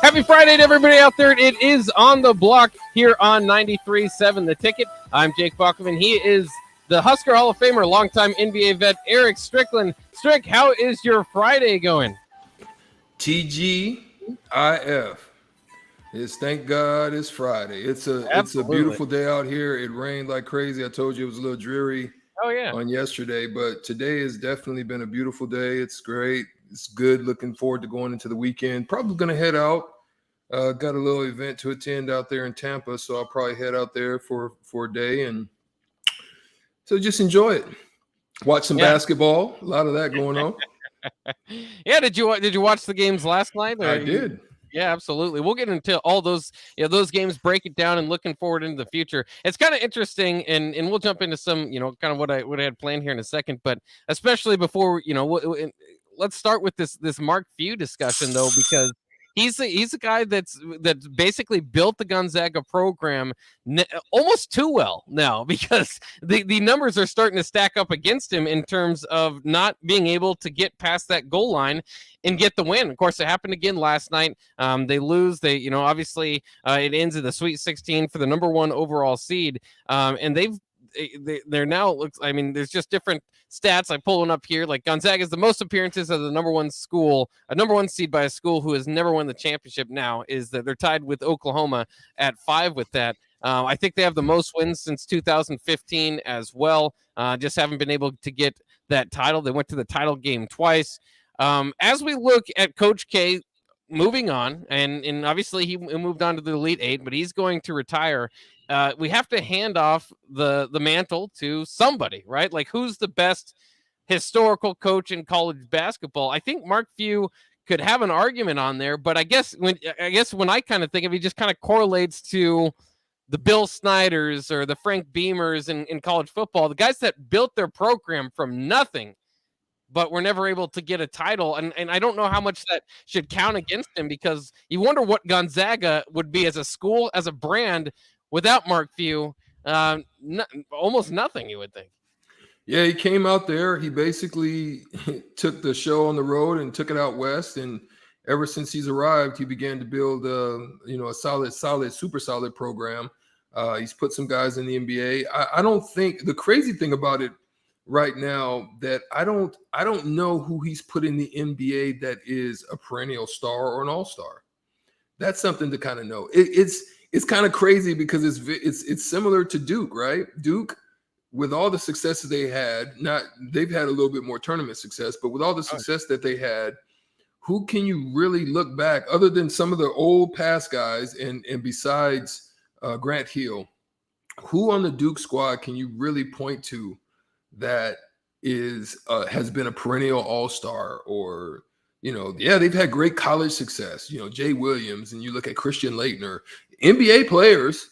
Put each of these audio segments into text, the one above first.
Happy Friday to everybody out there. It is On the Block here on 93.7 The Ticket. I'm Jake Bachman. He is the Husker Hall of Famer, longtime NBA vet, Eric Strickland. Strick, how is your Friday going? TGIF. Thank God it's Friday. It's a beautiful day out here. It rained like crazy. I told you it was a little dreary on yesterday, but today has definitely been a beautiful day. It's great. It's good. Looking forward to going into the weekend. Probably going to head out. Got a little event to attend out there in Tampa, so I'll probably head out there for a day, and so just enjoy it. Watch some basketball. A lot of that going on. Yeah, did you watch the games last night? I did. Yeah, absolutely. We'll get into all those, those games, break it down, and looking forward into the future. It's kind of interesting, and we'll jump into some, kind of what I had planned here in a second. But especially before, let's start with this Mark Few discussion though, because he's a guy that's basically built the Gonzaga program almost too well now, because the numbers are starting to stack up against him in terms of not being able to get past that goal line and get the win. Of course, it happened again last night. They lose. They, obviously it ends in the Sweet 16 for the number 1 overall seed. And they're now, there's just different stats I'm pulling up here. Like Gonzaga is the most appearances of the number 1 school, a number 1 seed by a school who has never won the championship. Now is that they're tied with Oklahoma at 5 with that. I think they have the most wins since 2015 as well. Just haven't been able to get that title. They went to the title game twice. As we look at Coach K moving on, and obviously he moved on to the Elite Eight, but he's going to retire. We have to hand off the mantle to somebody, right? Like, who's the best historical coach in college basketball? I think Mark Few could have an argument on there, but I guess when I kind of think of it, he just kind of correlates to the Bill Snyders or the Frank Beamers in college football, the guys that built their program from nothing, but were never able to get a title. And I don't know how much that should count against him, because you wonder what Gonzaga would be as a school, as a brand, without Mark Few. Almost nothing, you would think. Yeah, he came out there. He basically took the show on the road and took it out west. And ever since he's arrived, he began to build, a solid, super solid program. He's put some guys in the NBA. I don't think the crazy thing about it right now that I don't know who he's put in the NBA that is a perennial star or an all-star. That's something to kind of know. It's kind of crazy because it's similar to Duke, right? Duke, with all the successes they've had a little bit more tournament success, but with all the success that they had, who can you really look back other than some of the old past guys and besides Grant Hill, who on the Duke squad can you really point to that has been a perennial all-star? Or they've had great college success, Jay Williams, and you look at Christian Laettner, NBA players,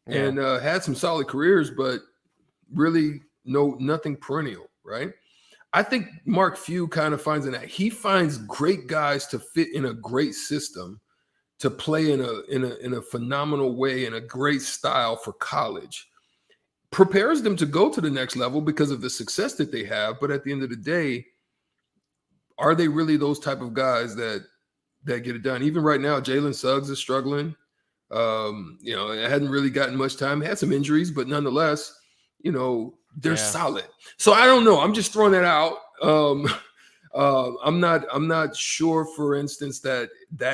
and had some solid careers, but really nothing perennial, right? I think Mark Few kind of he finds great guys to fit in a great system, to play in a phenomenal way, in a great style for college, prepares them to go to the next level because of the success that they have. But at the end of the day, are they really those type of guys that get it done? Even right now, Jalen Suggs is struggling. It hadn't really gotten much time. He had some injuries, but nonetheless, they're solid. So I don't know. I'm just throwing that out. I'm not sure, for instance, that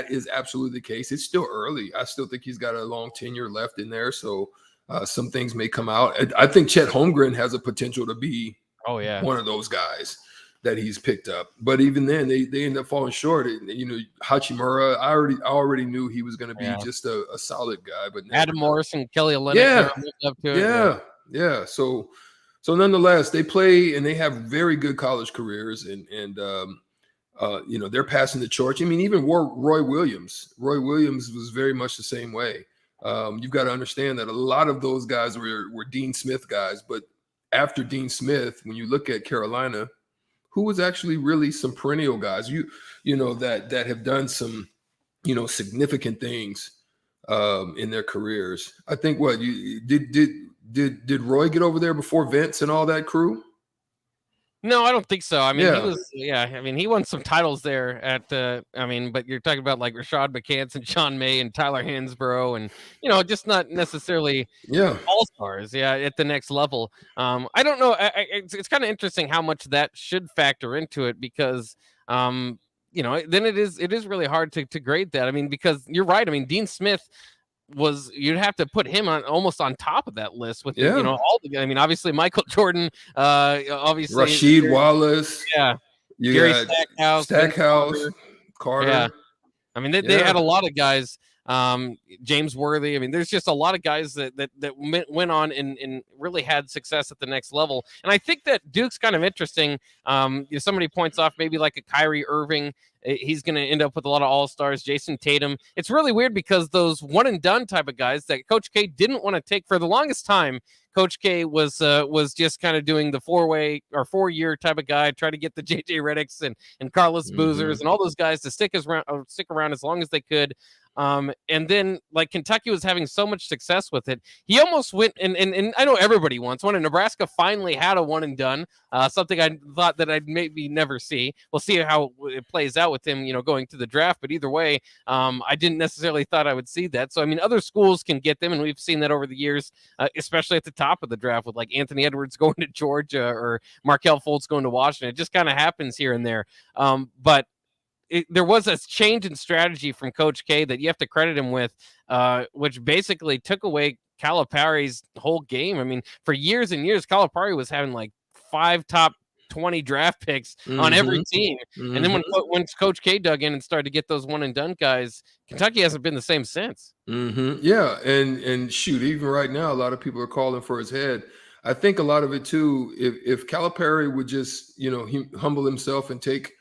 is absolutely the case. It's still early. I still think he's got a long tenure left in there. So some things may come out. I think Chet Holmgren has a potential to be one of those guys that he's picked up. But even then, they end up falling short. Hachimura, I already knew he was going to be just a solid guy. But Adam Morrison, Kelly Olynyk, up to it. Yeah. So nonetheless, they play and they have very good college careers, and they're passing the torch. I mean, even Roy Williams was very much the same way. You've got to understand that a lot of those guys were Dean Smith guys, but after Dean Smith, when you look at Carolina, who was actually really some perennial guys, that have done some, significant things in their careers. I think did Roy get over there before Vince and all that crew? No, I don't think so. I mean, Yeah, I mean, he won some titles there at, I mean, but you're talking about like Rashad McCants and Sean May and Tyler Hansbrough and, just not necessarily yeah, all stars. Yeah. At the next level. I don't know. It's kind of interesting how much that should factor into it because, then it is really hard to grade that. I mean, because you're right. I mean, Dean Smith you'd have to put him on almost on top of that list with yeah. I mean, obviously Michael Jordan, obviously, Rasheed Wallace. yeah, You Jerry got Stackhouse, Vince Stackhouse, Carter, yeah. Carter. I mean, they Yeah. had a lot of guys. James Worthy. I mean, there's just a lot of guys that went on and really had success at the next level. And I think that Duke's kind of interesting. Somebody points off maybe like a Kyrie Irving. He's going to end up with a lot of all-stars. Jason Tatum. It's really weird because those one and done type of guys that Coach K didn't want to take for the longest time. Coach K was just kind of doing the 4-way or 4-year type of guy, try to get the JJ Redicks and Carlos Boozers and all those guys to stick around as long as they could. And then like Kentucky was having so much success with it, he almost went and I know everybody wants one, and Nebraska finally had a one and done, something I thought that I'd maybe never see. We'll see how it plays out with him, going to the draft. But either way, I didn't necessarily thought I would see that. So I mean, other schools can get them, and we've seen that over the years, especially at the top of the draft with like Anthony Edwards going to Georgia or Markelle Fultz going to Washington. It just kind of happens here and there. But there was a change in strategy from Coach K that you have to credit him with, which basically took away Calipari's whole game. I mean, for years and years, Calipari was having like 5 top 20 draft picks on every team. And then when Coach K dug in and started to get those one and done guys, Kentucky hasn't been the same since. Yeah, and shoot, even right now, a lot of people are calling for his head. I think a lot of it too, if Calipari would just, humble himself and take,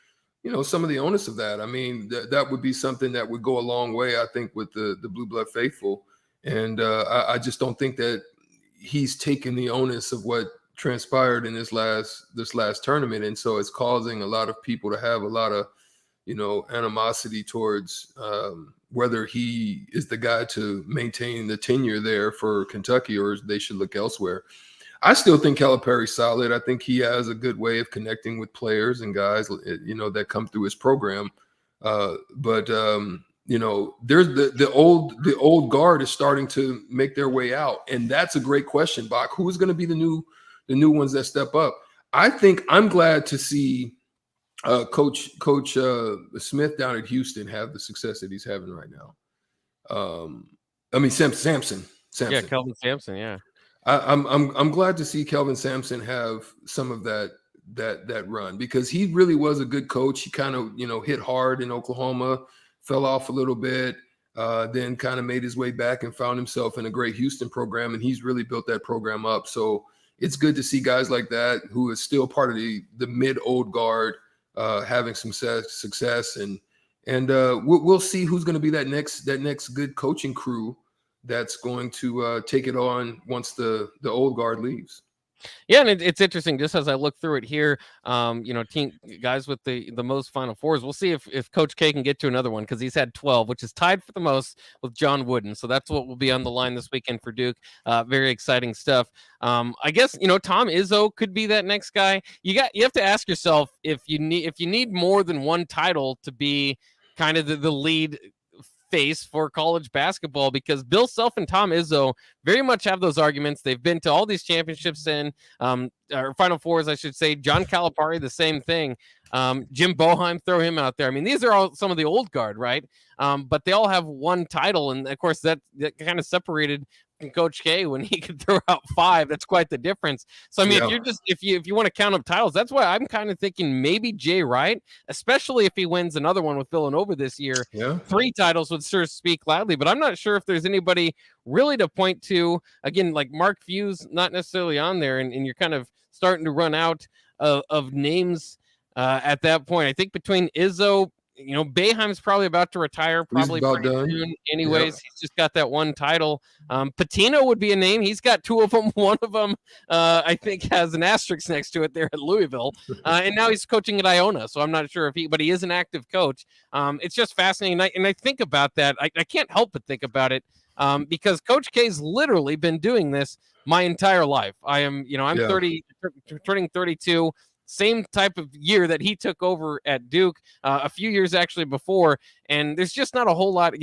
some of the onus of that. I mean, that would be something that would go a long way, I think, with the Blue Blood faithful. And I just don't think that he's taken the onus of what transpired in this last tournament. And so it's causing a lot of people to have a lot of, animosity towards whether he is the guy to maintain the tenure there for Kentucky or they should look elsewhere. I still think Calipari's solid. I think he has a good way of connecting with players and guys, that come through his program. But there's the old guard is starting to make their way out, and that's a great question, Bach. Who is going to be the new ones that step up? I think I'm glad to see Coach Smith down at Houston have the success that he's having right now. I mean Sampson. Yeah, Kelvin Sampson. Yeah. I'm glad to see Kelvin Sampson have some of that run because he really was a good coach. He kind of hit hard in Oklahoma, fell off a little bit, then kind of made his way back and found himself in a great Houston program, and he's really built that program up. So it's good to see guys like that who is still part of the mid-old guard having some success, and we'll see who's going to be that next good coaching crew that's going to take it on once the old guard leaves. Yeah, and it's interesting just as I look through it here. Team guys with the most Final Fours. We'll see if Coach K can get to another one because he's had 12, which is tied for the most with John Wooden. So that's what will be on the line this weekend for Duke. Very exciting stuff. I guess Tom Izzo could be that next guy. You have to ask yourself if you need more than one title to be kind of the lead face for college basketball, because Bill Self and Tom Izzo very much have those arguments. They've been to all these championships or Final Fours, I should say. John Calipari, the same thing. Jim Boeheim, throw him out there. I mean, these are all some of the old guard, right? But they all have one title, and of course that kind of separated Coach K when he could throw out 5. That's quite the difference. So I mean, if you want to count up titles, that's why I'm kind of thinking maybe Jay Wright, especially if he wins another one with Villanova this year. Yeah. 3 titles would sure speak loudly, but I'm not sure if there's anybody really to point to. Again, like Mark Few's not necessarily on there, and you're kind of starting to run out of names at that point. I think between Izzo, Boeheim's probably about to retire, probably pretty soon. Anyways, He's just got that one title. Patino would be a name. He's got 2 of them. One of them, I think, has an asterisk next to it there at Louisville. And now he's coaching at Iona, so I'm not sure but he is an active coach. It's just fascinating. And I think about that. I can't help but think about it because Coach K's literally been doing this my entire life. I'm 30, turning 32. same type of year that he took over at Duke a few years actually before. And there's just not a whole lot,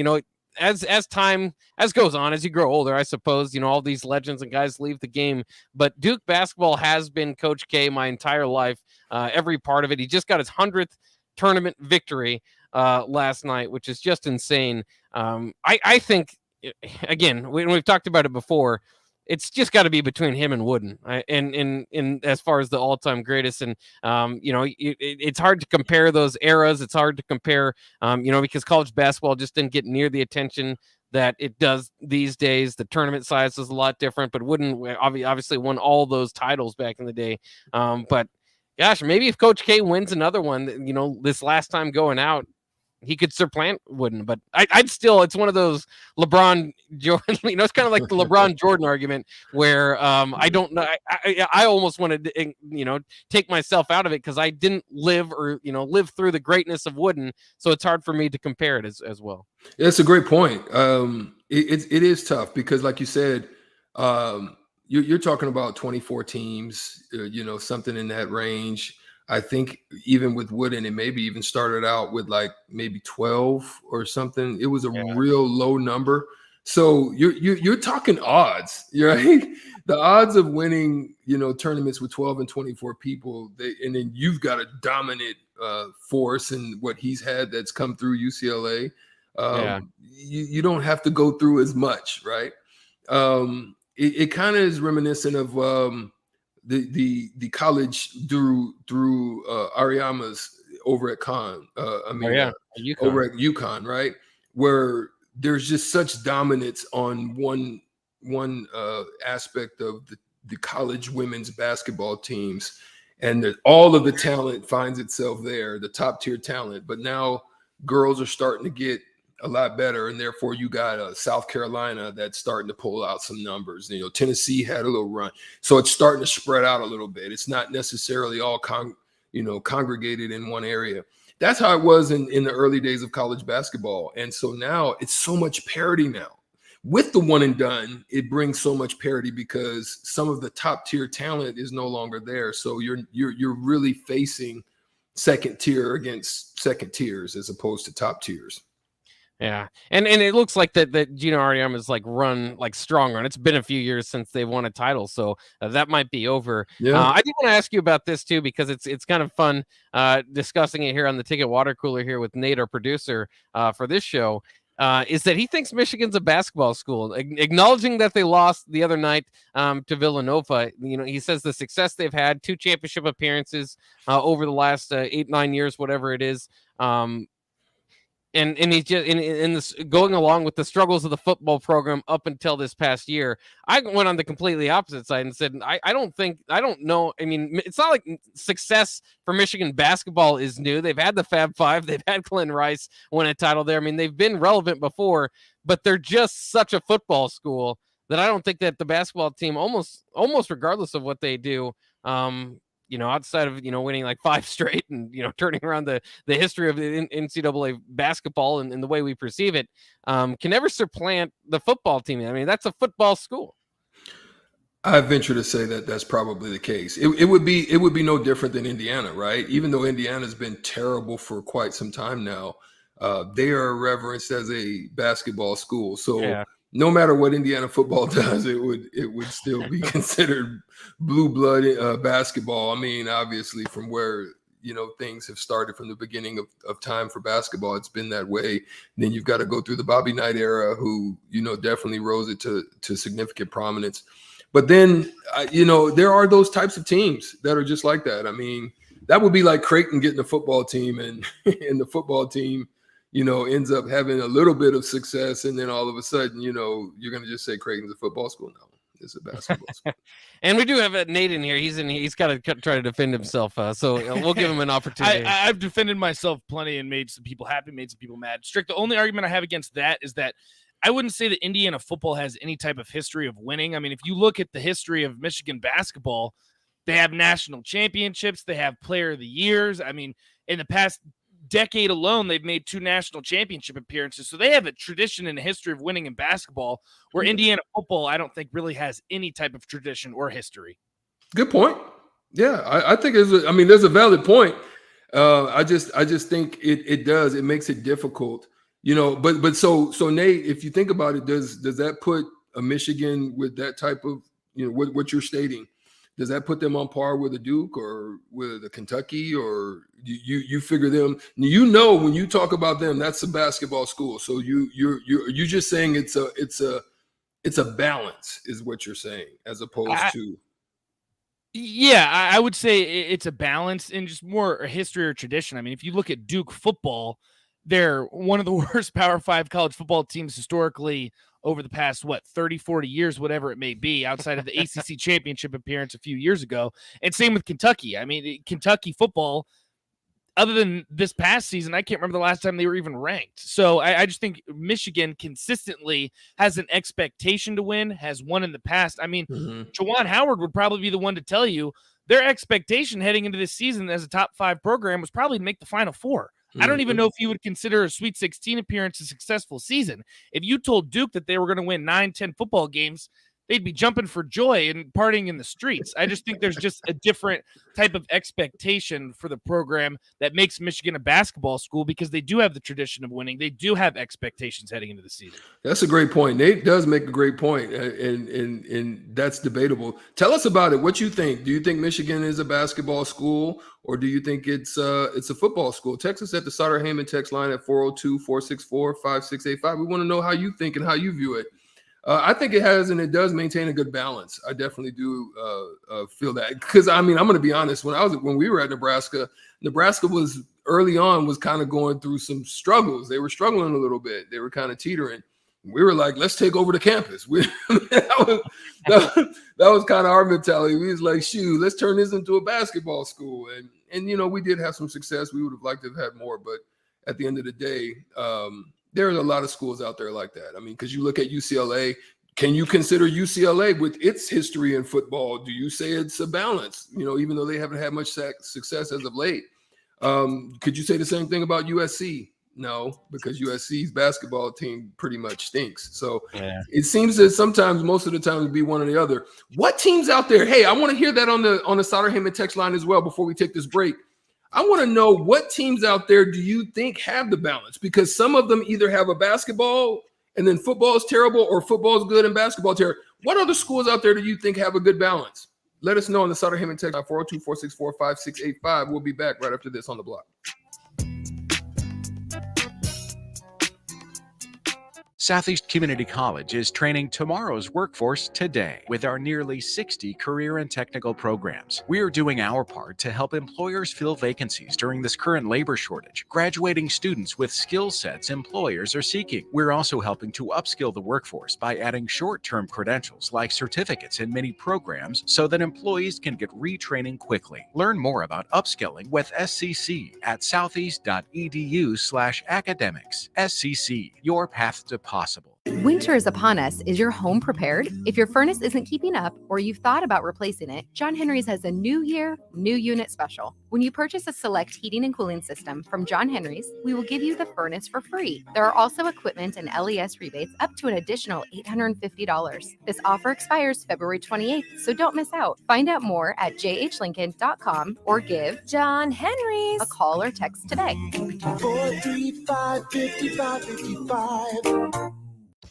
as time as goes on, as you grow older, I suppose, all these legends and guys leave the game. But Duke basketball has been Coach K my entire life, every part of it. He just got his 100th tournament victory last night, which is just insane. I think, again, we've talked about it before, it's just got to be between him and Wooden, and as far as the all-time greatest. And it's hard to compare those eras. It's hard to compare, because college basketball just didn't get near the attention that it does these days. The tournament size is a lot different, but Wooden obviously won all those titles back in the day. But gosh, maybe if Coach K wins another one, this last time going out, he could supplant Wooden. But I'd still, it's one of those LeBron Jordan, it's kind of like the LeBron Jordan argument where I don't know. I almost wanted to, take myself out of it because I didn't live through the greatness of Wooden. So it's hard for me to compare it as well. It's a great point. It is tough because, like you said, you're talking about 24 teams, something in that range. I think even with Wooden, it maybe even started out with like maybe 12 or something. It was a real low number. So you're talking odds, right? The odds of winning, tournaments with 12 and 24 people, and then you've got a dominant force in what he's had that's come through UCLA. You don't have to go through as much, right? It kind of is reminiscent of the college through Ariama's over at over at UConn, right? Where there's just such dominance on one aspect of the college women's basketball teams, and that all of the talent finds itself there, the top tier talent. But now girls are starting to get a lot better, and therefore you got South Carolina that's starting to pull out some numbers. Tennessee had a little run, so it's starting to spread out a little bit. It's not necessarily all congregated in one area. That's how it was in the early days of college basketball, and so now it's so much parity now. With the one and done, it brings so much parity because some of the top tier talent is no longer there. So you're really facing second tier against second tiers as opposed to top tiers. Yeah, and it looks like that Gino Auriemma's run strong run. It's been a few years since they've won a title, so that might be over. Yeah, I do want to ask you about this too because it's kind of fun discussing it here on the Ticket Water Cooler here with Nate, our producer for this show. Is that he thinks Michigan's a basketball school, acknowledging that they lost the other night to Villanova. He says the success they've had, 2 championship appearances over the last 8-9 years, whatever it is. And he's just in this going along with the struggles of the football program up until this past year. I went on the completely opposite side and said, I don't know. I mean, it's not like success for Michigan basketball is new. They've had the Fab Five. They've had Glenn Rice win a title there. I mean, they've been relevant before, but they're just such a football school that I don't think that the basketball team, almost regardless of what they do, outside of, winning 5 straight and, turning around the history of the NCAA basketball and the way we perceive it, can never supplant the football team. I mean, that's a football school. I venture to say that that's probably the case. It would be no different than Indiana, right? Even though Indiana's been terrible for quite some time now, they are reverenced as a basketball school. So no matter what Indiana football does, it would still be considered blue blood basketball. I mean, obviously, from where things have started from the beginning of time for basketball, it's been that way. And then you've got to go through the Bobby Knight era, who definitely rose it to significant prominence. But then there are those types of teams that are just like that. I mean, that would be like Creighton getting a football team, and the football team ends up having a little bit of success, and then all of a sudden, you're going to just say Creighton's a football school. No, it's a basketball school. And we do have Nate in here. He's got to try to defend himself, so we'll give him an opportunity. I've defended myself plenty and made some people happy, made some people mad. Strick, the only argument I have against that is that I wouldn't say that Indiana football has any type of history of winning. I mean, if you look at the history of Michigan basketball, they have national championships. They have player of the years. I mean, in the past decade alone, they've made 2 national championship appearances. So they have a tradition and a history of winning in basketball, where Indiana football, I don't think, really has any type of tradition or history. Good point. Yeah, I think there's a valid point. I just think it makes it difficult, but so Nate, if you think about it, does that put a Michigan with that type of, what you're stating, does that put them on par with a Duke or with a Kentucky, or you figure them, when you talk about them, that's a basketball school. So you're just saying it's a balance is what you're saying, as opposed to. Yeah, I would say it's a balance and just more a history or tradition. I mean, if you look at Duke football, they're one of the worst Power 5 college football teams historically over the past, 30, 40 years, whatever it may be, outside of the ACC championship appearance a few years ago. And same with Kentucky. I mean, Kentucky football, other than this past season, I can't remember the last time they were even ranked. So I just think Michigan consistently has an expectation to win, has won in the past. I mean, Juwan Howard would probably be the one to tell you their expectation heading into this season as a top 5 program was probably to make the Final Four. I don't even know if you would consider a Sweet 16 appearance a successful season. If you told Duke that they were going to win 9, 10 football games, they'd be jumping for joy and partying in the streets. I just think there's just a different type of expectation for the program that makes Michigan a basketball school, because they do have the tradition of winning. They do have expectations heading into the season. That's a great point. Nate does make a great point, and that's debatable. Tell us about it. What you think? Do you think Michigan is a basketball school, or do you think it's a football school? Text us at the Sutter Heyman text line at 402-464-5685. We want to know how you think and how you view it. I think it has, and it does maintain a good balance. I definitely do feel that, because I'm going to be honest. When we were at Nebraska was early on was kind of going through some struggles. They were struggling a little bit. They were kind of teetering. We were like, let's take over the campus. That was kind of our mentality. We was like, shoot, let's turn this into a basketball school. And we did have some success. We would have liked to have had more, but at the end of the day, there are a lot of schools out there like that. I mean, because you look at UCLA. Can you consider UCLA with its history in football? Do you say it's a balance? Even though they haven't had much success as of late. Could you say the same thing about USC? No, because USC's basketball team pretty much stinks. So It seems that sometimes, most of the time, it'd be one or the other. What teams out there? Hey, I want to hear that on the Sutter Heyman text line as well before we take this break. I want to know, what teams out there do you think have the balance? Because some of them either have a basketball and then football is terrible, or football is good and basketball terrible. What other schools out there do you think have a good balance? Let us know on the Sutter Heyman text line 402-464-5685. We'll be back right after this on The Block. Southeast Community College is training tomorrow's workforce today with our nearly 60 career and technical programs. We are doing our part to help employers fill vacancies during this current labor shortage, graduating students with skill sets employers are seeking. We're also helping to upskill the workforce by adding short-term credentials like certificates in many programs so that employees can get retraining quickly. Learn more about upskilling with SCC at southeast.edu/academics. SCC, your path to possible. Winter is upon us. Is your home prepared? If your furnace isn't keeping up, or you've thought about replacing it, John Henry's has a new year, new unit special. When you purchase a select heating and cooling system from John Henry's, we will give you the furnace for free. There are also equipment and LES rebates up to an additional $850. This offer expires February 28th, so don't miss out. Find out more at jhlincoln.com or give John Henry's a call or text today. 435-5555.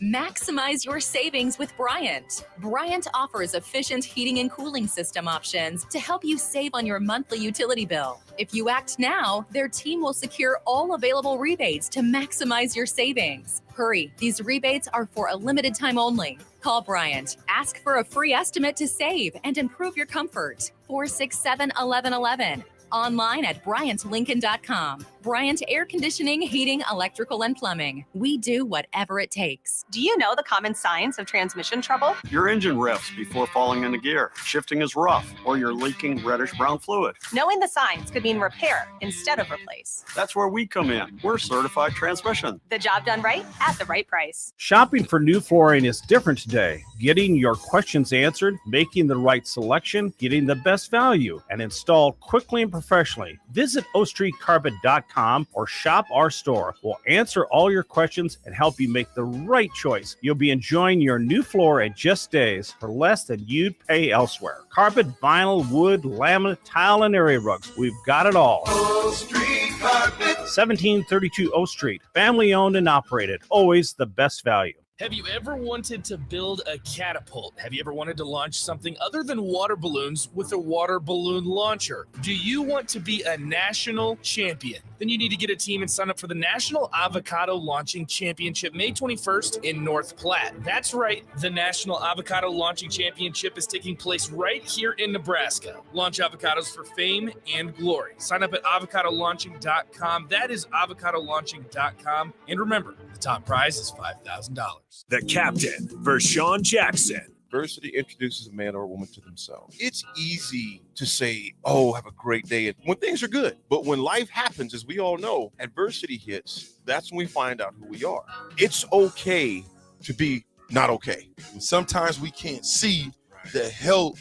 Maximize your savings with Bryant. Bryant offers efficient heating and cooling system options to help you save on your monthly utility bill. If you act now, their team will secure all available rebates to maximize your savings. Hurry, these rebates are for a limited time only. Call Bryant. Ask for a free estimate to save and improve your comfort. 467-1111. Online at BryantLincoln.com. Bryant Air Conditioning, Heating, Electrical, and Plumbing. We do whatever it takes. Do you know the common signs of transmission trouble? Your engine revs before falling into gear, shifting is rough, or you're leaking reddish-brown fluid. Knowing the signs could mean repair instead of replace. That's where we come in. We're Certified Transmission. The job done right at the right price. Shopping for new flooring is different today. Getting your questions answered, making the right selection, getting the best value, and installed quickly and professionally. Visit ostreetcarpet.com untitled.com or shop our store. We'll answer all your questions and help you make the right choice. You'll be enjoying your new floor in just days for less than you'd pay elsewhere. Carpet, vinyl, wood, laminate, tile, and area rugs. We've got it all. O Street Carpet. 1732 O Street. Family owned and operated. Always the best value. Have you ever wanted to build a catapult? Have you ever wanted to launch something other than water balloons with a water balloon launcher? Do you want to be a national champion? Then you need to get a team and sign up for the National Avocado Launching Championship, May 21st in North Platte. That's right, the National Avocado Launching Championship is taking place right here in Nebraska. Launch avocados for fame and glory. Sign up at avocadolaunching.com. That is avocadolaunching.com. And remember, the top prize is $5,000. The captain, Vershawn Jackson. Adversity introduces a man or a woman to themselves. It's easy to say, oh, have a great day when things are good. But when life happens, as we all know, adversity hits, that's when we find out who we are. It's okay to be not okay. Sometimes we can't see the help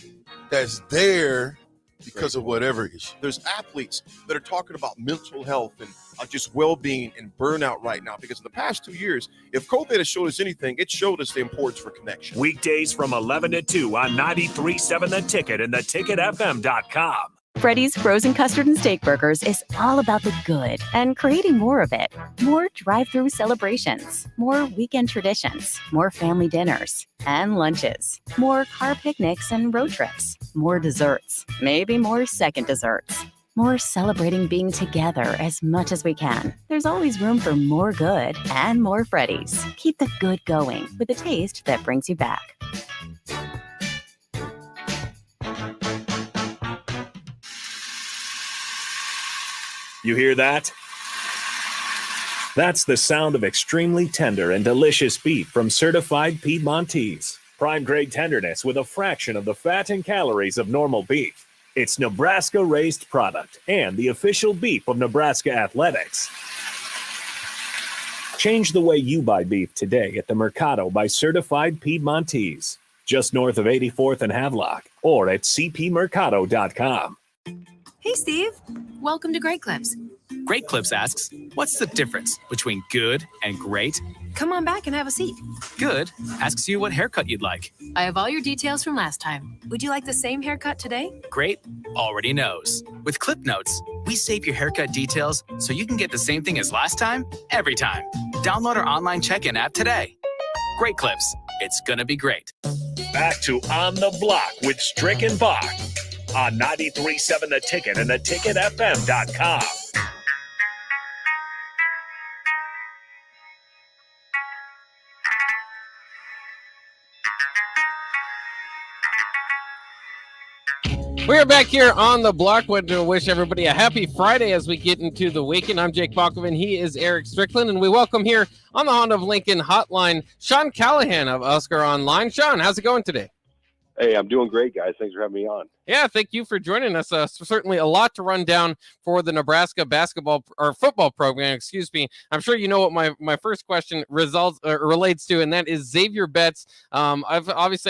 that's there because of whatever issue. There's athletes that are talking about mental health and just well-being and burnout right now, because in the past 2 years, if COVID has showed us anything, it showed us the importance for connection. Weekdays from 11 to 2 on 93.7 The Ticket and theticketfm.com. Freddy's Frozen Custard and Steak Burgers is all about the good and creating more of it. More drive-through celebrations, more weekend traditions, more family dinners and lunches, more car picnics and road trips, more desserts, maybe more second desserts, more celebrating being together as much as we can. There's always room for more good and more Freddy's. Keep the good going with a taste that brings you back. You hear that? That's the sound of extremely tender and delicious beef from certified Piedmontese. Prime grade tenderness with a fraction of the fat and calories of normal beef. It's Nebraska-raised product and the official beef of Nebraska Athletics. Change the way you buy beef today at the Mercado by Certified Piedmontese, just north of 84th and Havelock, or at cpmercado.com. Hey, Steve. Welcome to Great Clips. Great Clips asks, what's the difference between good and great? Come on back and have a seat. Good asks you what haircut you'd like. I have all your details from last time. Would you like the same haircut today? Great already knows. With Clip Notes, we save your haircut details so you can get the same thing as last time, every time. Download our online check-in app today. Great Clips. It's gonna be great. Back to On the Block with Strick and Bach on 93.7 The Ticket and theticketfm.com. We're back here on the block. Want to wish everybody a happy Friday as we get into the weekend. I'm Jake Bakoven. He is Eric Strickland, and we welcome here on the Honda of Lincoln hotline, Sean Callahan of Oscar Online. Sean, how's it going today? Hey, I'm doing great, guys. Thanks for having me on. Yeah, thank you for joining us. Certainly a lot to run down for the Nebraska basketball or football program. Excuse me. I'm sure you know what my first question relates to, and that is Xavier Betts. I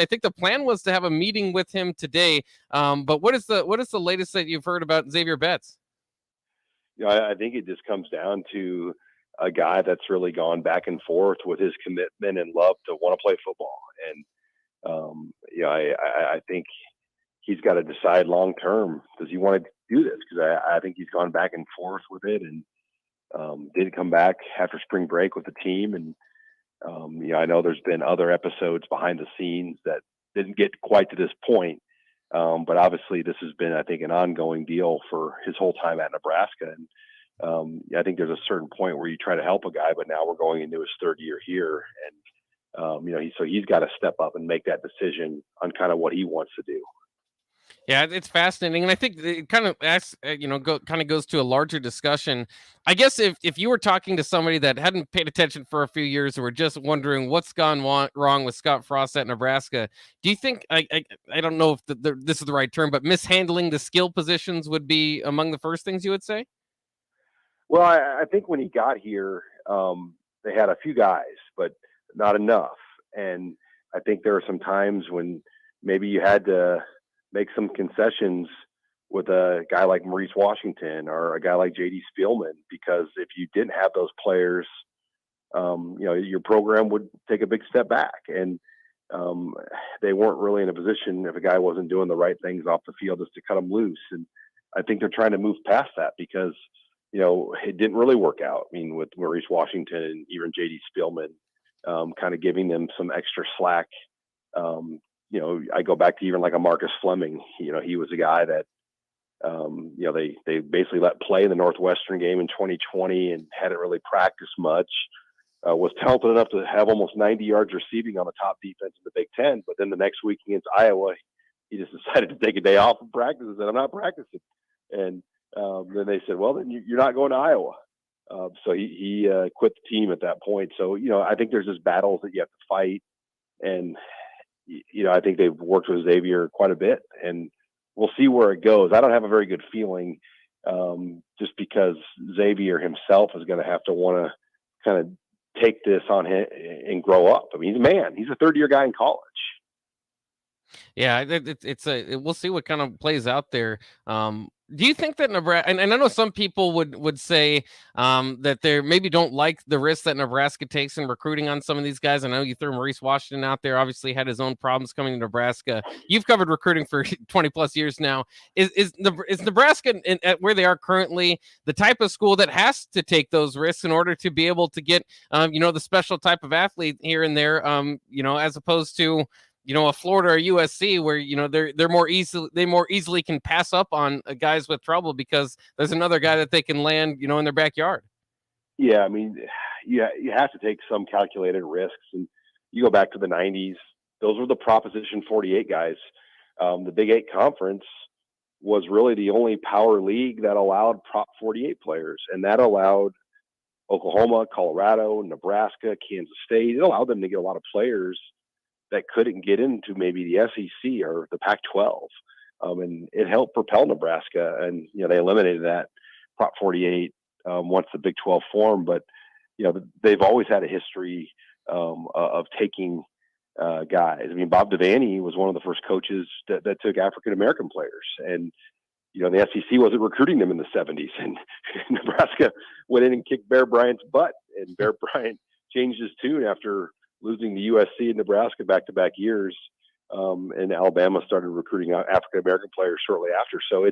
think the plan was to have a meeting with him today. But what is the latest that you've heard about Xavier Betts? Yeah, I think it just comes down to a guy that's really gone back and forth with his commitment and love to want to play football. And I think he's got to decide long term, does he want to do this? Because I think he's gone back and forth with it, and did come back after spring break with the team. And I know there's been other episodes behind the scenes that didn't get quite to this point, but obviously this has been, I think, an ongoing deal for his whole time at Nebraska. And I think there's a certain point where you try to help a guy, but now we're going into his third year here, and he's got to step up and make that decision on kind of what he wants to do. Yeah, it's fascinating, and I think it kind of goes to a larger discussion. I guess if you were talking to somebody that hadn't paid attention for a few years or were just wondering what's gone wrong with Scott Frost at Nebraska, do you think I don't know if this is the right term, but mishandling the skill positions would be among the first things you would say? Well, I think when he got here, they had a few guys, but not enough. And I think there are some times when maybe you had to make some concessions with a guy like Maurice Washington or a guy like J.D. Spielman, because if you didn't have those players, your program would take a big step back. And they weren't really in a position, if a guy wasn't doing the right things off the field, just to cut them loose. And I think they're trying to move past that because, it didn't really work out. I mean, with Maurice Washington and even J.D. Spielman, kind of giving them some extra slack. I go back to even like a Marcus Fleming. He was a guy that, they basically let play in the Northwestern game in 2020 and hadn't really practiced much. Was talented enough to have almost 90 yards receiving on the top defense in the Big Ten. But then the next week against Iowa, he just decided to take a day off from practice and said, I'm not practicing. And then they said, well, then you're not going to Iowa. So he quit the team at that point. So, I think there's just battles that you have to fight. And, I think they've worked with Xavier quite a bit. And we'll see where it goes. I don't have a very good feeling just because Xavier himself is going to have to want to kind of take this on him and grow up. I mean, he's a man. He's a third-year guy in college. Yeah, we'll see what kind of plays out there. Do you think that Nebraska, and I know some people would say that they maybe don't like the risk that Nebraska takes in recruiting on some of these guys. I know you threw Maurice Washington out there, obviously had his own problems coming to Nebraska. You've covered recruiting for 20 plus years now. Is Nebraska at where they are currently the type of school that has to take those risks in order to be able to get, the special type of athlete here and there, as opposed to, a Florida or USC where, they're more easily can pass up on guys with trouble because there's another guy that they can land, in their backyard. Yeah. I mean, you have to take some calculated risks, and you go back to the 90s. Those were the Proposition 48 guys. The Big 8 Conference was really the only power league that allowed Prop 48 players, and that allowed Oklahoma, Colorado, Nebraska, Kansas State. It allowed them to get a lot of players that couldn't get into maybe the SEC or the Pac-12. And it helped propel Nebraska. And, they eliminated that Prop 48 once the Big 12 formed. But, they've always had a history of taking guys. I mean, Bob Devaney was one of the first coaches that took African-American players. And, the SEC wasn't recruiting them in the 70s. And Nebraska went in and kicked Bear Bryant's butt. And Bear Bryant changed his tune after losing to USC and Nebraska back-to-back years, and Alabama started recruiting African-American players shortly after. So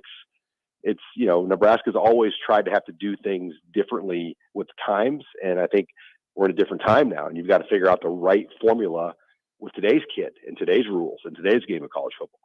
it's Nebraska's always tried to have to do things differently with times, and I think we're in a different time now, and you've got to figure out the right formula with today's kid and today's rules and today's game of college football.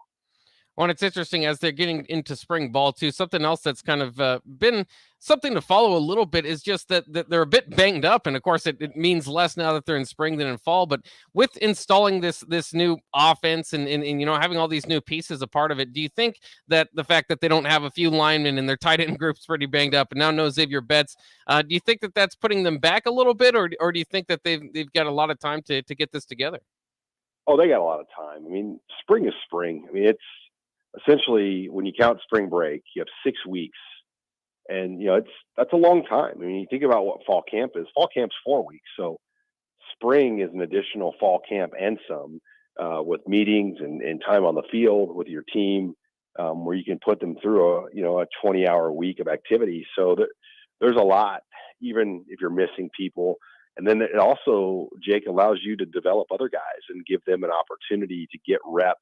Well, and it's interesting as they're getting into spring ball too. Something else that's kind of been something to follow a little bit is just that they're a bit banged up, and of course it means less now that they're in spring than in fall. But with installing this new offense and having all these new pieces a part of it, do you think that the fact that they don't have a few linemen and their tight end group's pretty banged up, and now no Xavier Betts, do you think that that's putting them back a little bit, or do you think that they've got a lot of time to get this together? Oh, they got a lot of time. I mean, spring is spring. I mean, it's essentially, when you count spring break, you have 6 weeks, and that's a long time. I mean, you think about what fall camp is. Fall camp's 4 weeks, so spring is an additional fall camp and some, with meetings and time on the field with your team, where you can put them through a 20-hour week of activity. So there's a lot, even if you're missing people. And then it also, Jake, allows you to develop other guys and give them an opportunity to get reps.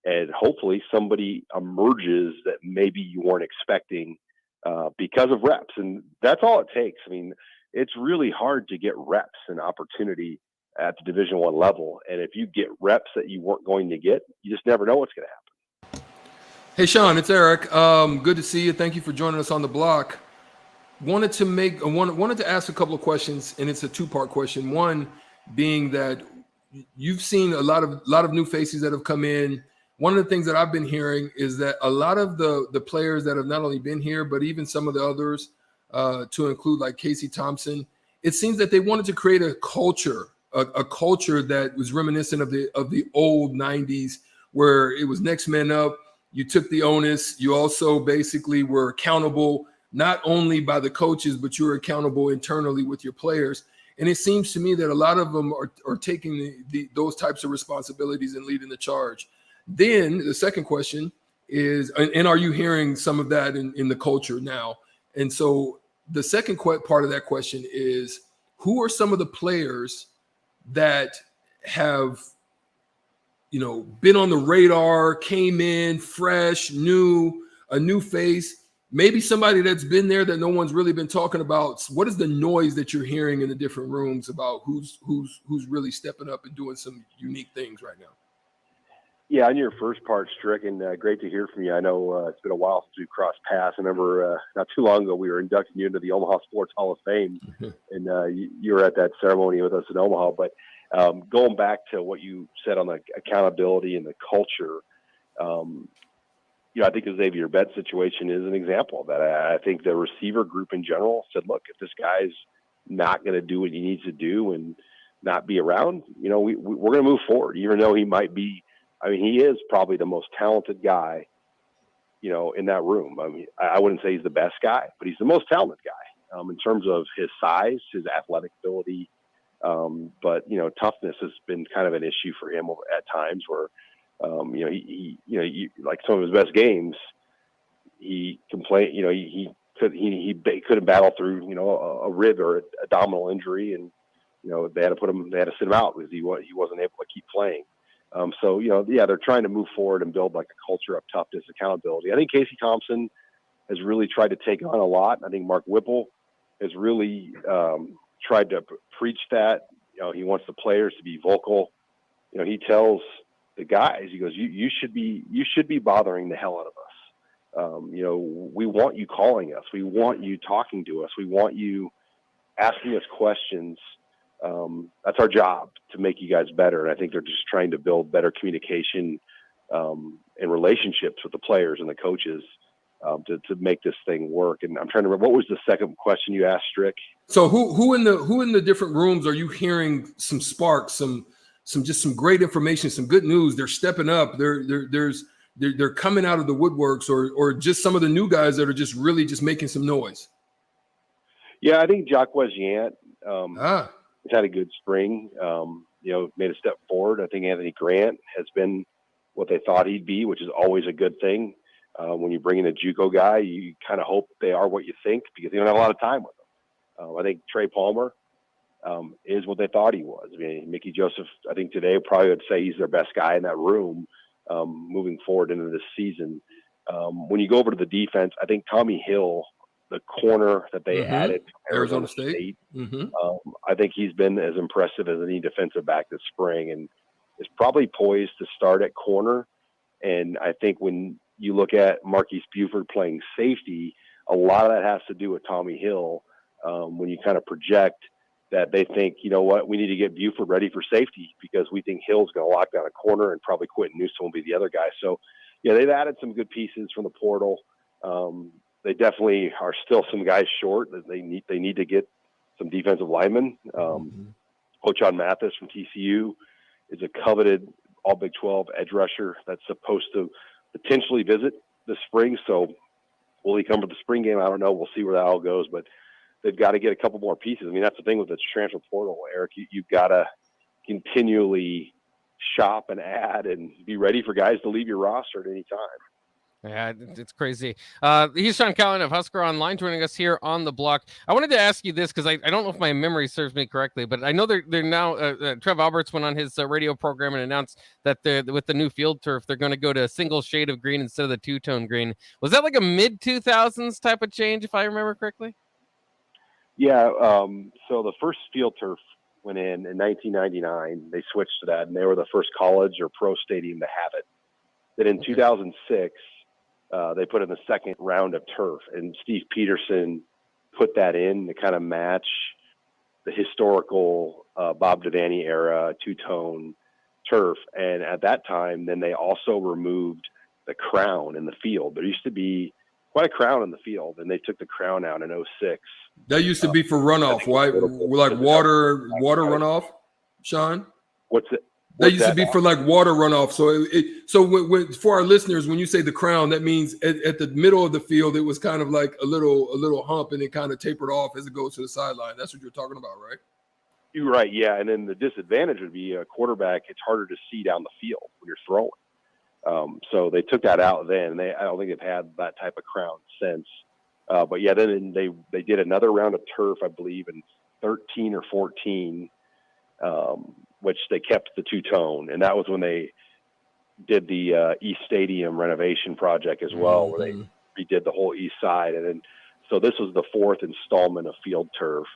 And hopefully somebody emerges that maybe you weren't expecting because of reps. And that's all it takes. I mean, it's really hard to get reps and opportunity at the Division I level. And if you get reps that you weren't going to get, you just never know what's going to happen. Hey, Sean, it's Eric. Good to see you. Thank you for joining us on the block. Wanted to ask a couple of questions, and it's a two-part question. One being that you've seen a lot of new faces that have come in. One of the things that I've been hearing is that a lot of the players that have not only been here, but even some of the others, to include like Casey Thompson, it seems that they wanted to create a culture that was reminiscent of the old 90s, where it was next man up. You took the onus. You also basically were accountable not only by the coaches, but you were accountable internally with your players. And it seems to me that a lot of them are taking those types of responsibilities and leading the charge. Then the second question is, and are you hearing some of that in the culture now? And so the second part of that question is, who are some of the players that have, been on the radar, came in fresh, new, a new face, maybe somebody that's been there that no one's really been talking about? What is the noise that you're hearing in the different rooms about who's really stepping up and doing some unique things right now? Yeah, on your first part, Strick, and great to hear from you. I know it's been a while since we crossed paths. I remember not too long ago we were inducting you into the Omaha Sports Hall of Fame, and you were at that ceremony with us in Omaha. But going back to what you said on the accountability and the culture, I think the Xavier Betts situation is an example of that. I think the receiver group in general said, look, if this guy's not going to do what he needs to do and not be around, we're going to move forward, even though he might be. I mean, he is probably the most talented guy, in that room. I mean, I wouldn't say he's the best guy, but he's the most talented guy in terms of his size, his athletic ability. But toughness has been kind of an issue for him at times where, he like some of his best games, he complained, he couldn't battle through, a rib or a abdominal injury. And, they had to sit him out because he wasn't able to keep playing. So, they're trying to move forward and build like a culture of toughness, accountability. I think Casey Thompson has really tried to take on a lot. I think Mark Whipple has really tried to preach that. He wants the players to be vocal. He tells the guys, he goes, you should be bothering the hell out of us. We want you calling us. We want you talking to us. We want you asking us questions. That's our job, to make you guys better. And I think they're just trying to build better communication and relationships with the players and the coaches to make this thing work. And I'm trying to remember, what was the second question you asked, Strick? So who in the different rooms are you hearing some sparks, some great information, some good news? They're stepping up. They're coming out of the woodworks, or just some of the new guys that are just really just making some noise. Yeah, I think Jacques Yant has had a good spring, made a step forward. I think Anthony Grant has been what they thought he'd be, which is always a good thing. When you bring in a JUCO guy, you kind of hope they are what you think, because you don't have a lot of time with them. I think Trey Palmer is what they thought he was. I mean, Mickey Joseph, I think today probably would say he's their best guy in that room moving forward into this season. When you go over to the defense, I think Tommy Hill, the corner that they added, Arizona State. I think he's been as impressive as any defensive back this spring, and is probably poised to start at corner. And I think when you look at Marquise Buford playing safety, a lot of that has to do with Tommy Hill. When you kind of project that they think, we need to get Buford ready for safety, because we think Hill's going to lock down a corner and probably Quentin Newsom will be the other guy. So, they've added some good pieces from the portal. They definitely are still some guys short. They need to get some defensive linemen. Ochon Mathis from TCU is a coveted all Big 12 edge rusher that's supposed to potentially visit this spring. So will he come to the spring game? I don't know. We'll see where that all goes, but they've got to get a couple more pieces. I mean, that's the thing with the transfer portal, Eric. You've got to continually shop and add and be ready for guys to leave your roster at any time. Yeah, it's crazy. He's Sean Callan of Husker Online, joining us here on the block. I wanted to ask you this, because I don't know if my memory serves me correctly, but I know they're now Trev Alberts went on his radio program and announced that with the new field turf, they're going to go to a single shade of green instead of the two-tone green. Was that like a mid-2000s type of change, if I remember correctly? Yeah. So the first field turf went in 1999. They switched to that, and they were the first college or pro stadium to have it. Then in 2006, they put in the second round of turf, and Steve Peterson put that in to kind of match the historical Bob Devaney era two-tone turf. And at that time, then they also removed the crown in the field. There used to be quite a crown in the field, and they took the crown out in 2006. That used to be for runoff, right? Like water runoff, Sean? What's it? That used to be for like water runoff. So for our listeners, when you say the crown, that means at the middle of the field, it was kind of like a little hump, and it kind of tapered off as it goes to the sideline. That's what you're talking about, right? You're right, yeah. And then the disadvantage would be a quarterback. It's harder to see down the field when you're throwing. So they took that out then. I don't think they've had that type of crown since. But yeah, then they did another round of turf, I believe, in 13 or 14, which they kept the two-tone. And that was when they did the East Stadium renovation project as well, where they redid the whole east side. And then, so this was the fourth installment of field turf.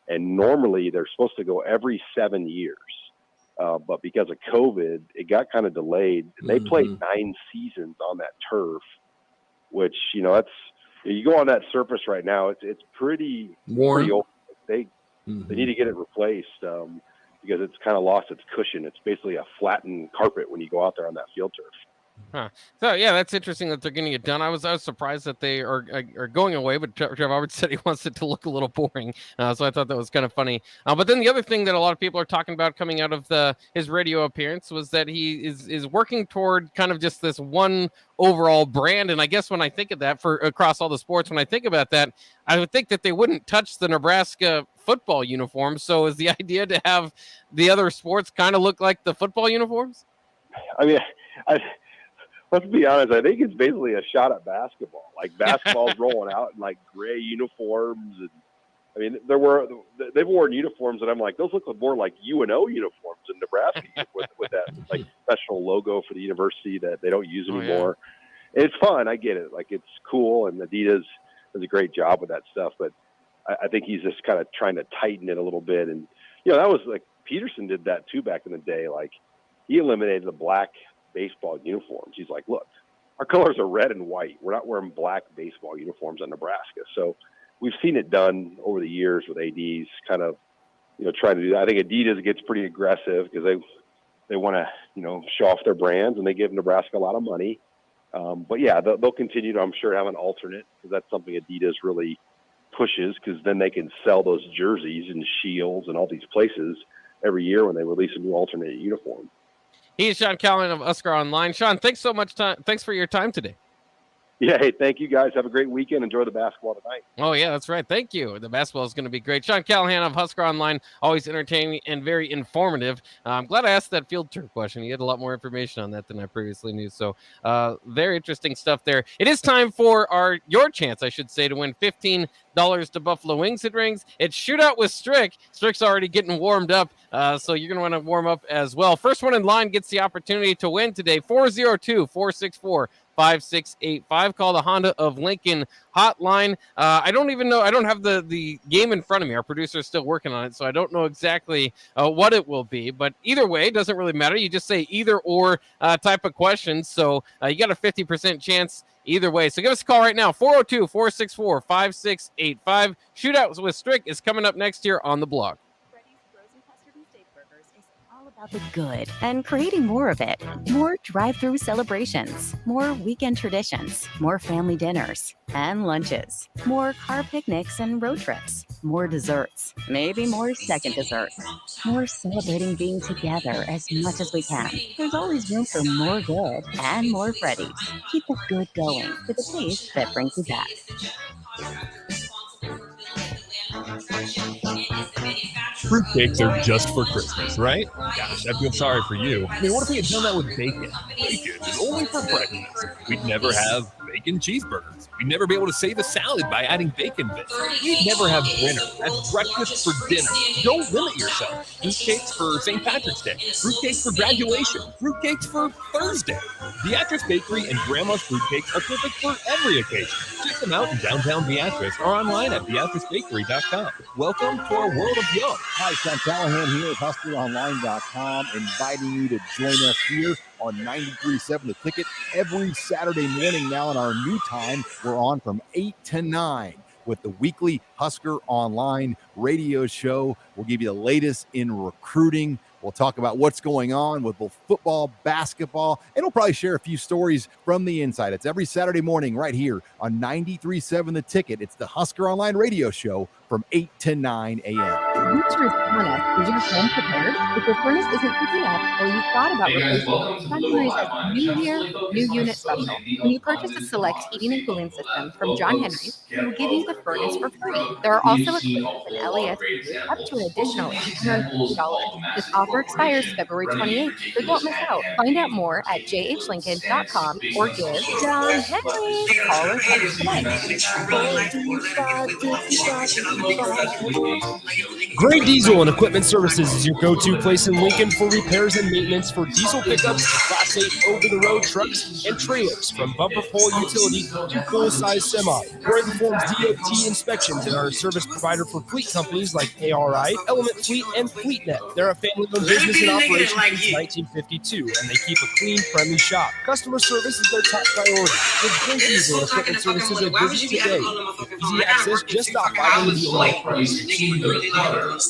And normally they're supposed to go every 7 years. But because of COVID, it got kind of delayed. They played 9 seasons on that turf, which, that's, you go on that surface right now, it's pretty worn. Pretty old. They need to get it replaced because it's kind of lost its cushion. It's basically a flattened carpet when you go out there on that field turf. Huh. So yeah, that's interesting that they're getting it done. I was surprised that they are going away, but Trevor Roberts said he wants it to look a little boring, so I thought that was kind of funny. But then the other thing that a lot of people are talking about coming out of his radio appearance was that he is working toward kind of just this one overall brand. And I guess when I think of that for across all the sports, when I think about that, I would think that they wouldn't touch the Nebraska football uniforms. So is the idea to have the other sports kind of look like the football uniforms? I mean, let's be honest. I think it's basically a shot at basketball. Like basketball's rolling out in like gray uniforms, and I mean, they've worn uniforms, and I'm like, those look more like UNO uniforms in Nebraska with that like special logo for the university that they don't use anymore. Yeah. It's fun. I get it. Like it's cool, and Adidas does a great job with that stuff. But I think he's just kind of trying to tighten it a little bit, and that was like Peterson did that too back in the day. Like he eliminated the black baseball uniforms. He's like, look, our colors are red and white. We're not wearing black baseball uniforms in Nebraska. So we've seen it done over the years with ADs kind of, trying to do that. I think Adidas gets pretty aggressive because they want to, show off their brands, and they give Nebraska a lot of money. But yeah, they'll continue to, I'm sure, have an alternate because that's something Adidas really pushes, because then they can sell those jerseys and Shields and all these places every year when they release a new alternate uniform. He's Sean Callahan of Husker Online. Sean, thanks so much. Thanks for your time today. Yeah, hey, thank you guys. Have a great weekend. Enjoy the basketball tonight. Oh, yeah, that's right. Thank you. The basketball is going to be great. Sean Callahan of Husker Online, always entertaining and very informative. I'm glad I asked that field turf question. He had a lot more information on that than I previously knew. So very interesting stuff there. It is time for your chance, I should say, to win $15 to Buffalo Wings and Rings. It's Shootout with Strick. Strick's already getting warmed up, so you're going to want to warm up as well. First one in line gets the opportunity to win today. 402-464-5685. Call the Honda of Lincoln hotline. I don't even know. I don't have the game in front of me. Our producer is still working on it, so I don't know exactly what it will be. But either way, it doesn't really matter. You just say either or type of question. So you got a 50% chance either way. So give us a call right now. 402-464-5685. Shootout with Strick is coming up next here on the blog. About the good and creating more of it. More drive-through celebrations, more weekend traditions, more family dinners and lunches, more car picnics and road trips, more desserts, maybe more second desserts, more celebrating being together as much as we can. There's always room for more good and more Freddy's. Keep the good going with a taste that brings you back. Fruitcakes are just for Christmas, right? Gosh, I feel sorry for you. I mean, what if we had done that with bacon? Bacon is only for breakfast. We'd never have bacon cheeseburgers. We'd never be able to save a salad by adding bacon bits. We'd never have dinner. That's breakfast for dinner. Don't limit yourself. Fruitcakes for St. Patrick's Day. Fruitcakes for graduation. Fruitcakes for Thursday. Beatrice Bakery and Grandma's Fruitcakes are perfect for every occasion. Check them out in downtown Beatrice or online at beatricebakery.com. Welcome to our world of yum. Hi, Sean Callahan here at HuskerOnline.com, inviting you to join us here on 93.7 The Ticket every Saturday morning now in our new time. We're on from 8 to 9 with the weekly Husker Online radio show. We'll give you the latest in recruiting. We'll talk about what's going on with both football, basketball, and we'll probably share a few stories from the inside. It's every Saturday morning right here on 93.7 The Ticket. It's the Husker Online radio show from 8 to 9 a.m. Nature's honest. Is your home prepared? If your furnace isn't keeping up or you thought about replacing it, John Henry's has a new year, new unit special. When you purchase a select heating and cooling system from John Henry's, we will give you the furnace for free. There are also equipment and LES features up to an additional $850. This offer expires February 28th, so don't miss out. Find out more at jhlincoln.com or give John Henry's a call or text today. Gray Diesel and Equipment Services is your go-to place in Lincoln for repairs and maintenance for diesel pickups, Class 8 over-the-road trucks, and trailers, from bumper pole utility to full-size semi. Gray performs DOT inspections and are a service provider for fleet companies like ARI, Element Fleet, and FleetNet. They're a family-owned business in operation since 1952, and they keep a clean, friendly shop. Customer service is their top priority. Give Gray Diesel and Equipment Services a visit today. With easy access just off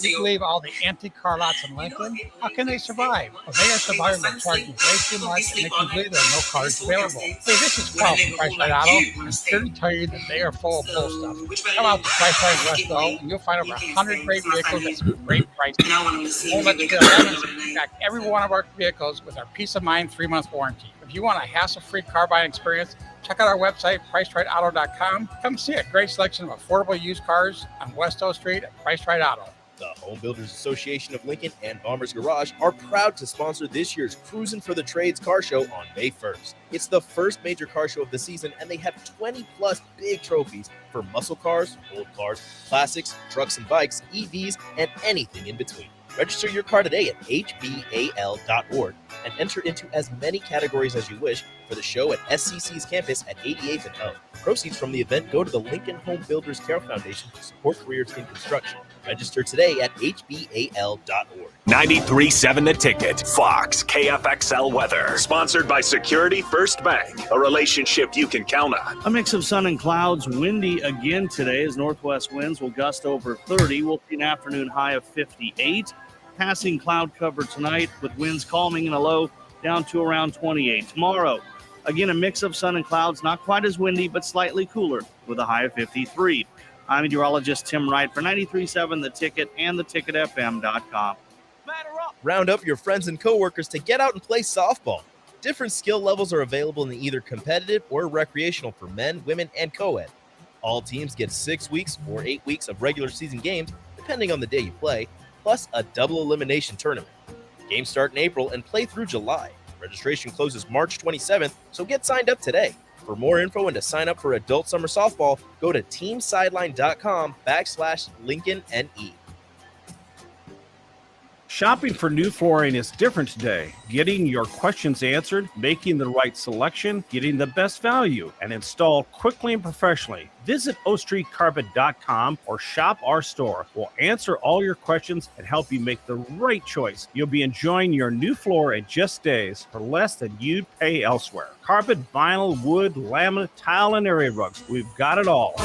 You believe all the empty car lots in Lincoln? How can they survive? Well, they are surviving by charging way too much and making believe there are no cars available. Hey, this is Carl from Price Right Auto. I'm here to tell you that they are full of bull stuff. Come out to Price Right Westville and you'll find over 100 great vehicles at some great prices. Won't let you in fact, every one of our vehicles with our Peace of Mind 3-month warranty. If you want a hassle-free car buying experience, check out our website, PriceRightAuto.com. Come see a great selection of affordable used cars on West O Street at Price Right Auto. The Home Builders Association of Lincoln and Bombers Garage are proud to sponsor this year's Cruisin' for the Trades car show on May 1st. It's the first major car show of the season, and they have 20-plus big trophies for muscle cars, old cars, classics, trucks and bikes, EVs, and anything in between. Register your car today at hbal.org and enter into as many categories as you wish for the show at SCC's campus at 88th and O. Proceeds from the event go to the Lincoln Home Builders Care Foundation to support careers in construction. Register today at hbal.org. 93.7 The Ticket. Fox KFXL weather. Sponsored by Security First Bank. A relationship you can count on. A mix of sun and clouds. Windy again today as northwest winds will gust over 30. We'll see an afternoon high of 58. Passing cloud cover tonight with winds calming in a low down to around 28. Tomorrow, again, a mix of sun and clouds. Not quite as windy, but slightly cooler with a high of 53. I'm meteorologist Tim Wright for 93.7 The Ticket and theticketfm.com. Round up your friends and coworkers to get out and play softball. Different skill levels are available in either competitive or recreational for men, women, and co-ed. All teams get 6 weeks or 8 weeks of regular season games, depending on the day you play, plus a double elimination tournament. Games start in April and play through July. Registration closes March 27th, so get signed up today. For more info and to sign up for adult summer softball, go to teamsideline.com/LincolnNE. Shopping for new flooring is different today. Getting your questions answered, making the right selection, getting the best value, and installed quickly and professionally. Visit ostreetcarpet.com or shop our store. We'll answer all your questions and help you make the right choice. You'll be enjoying your new floor in just days for less than you'd pay elsewhere. Carpet, vinyl, wood, laminate, tile, and area rugs. We've got it all.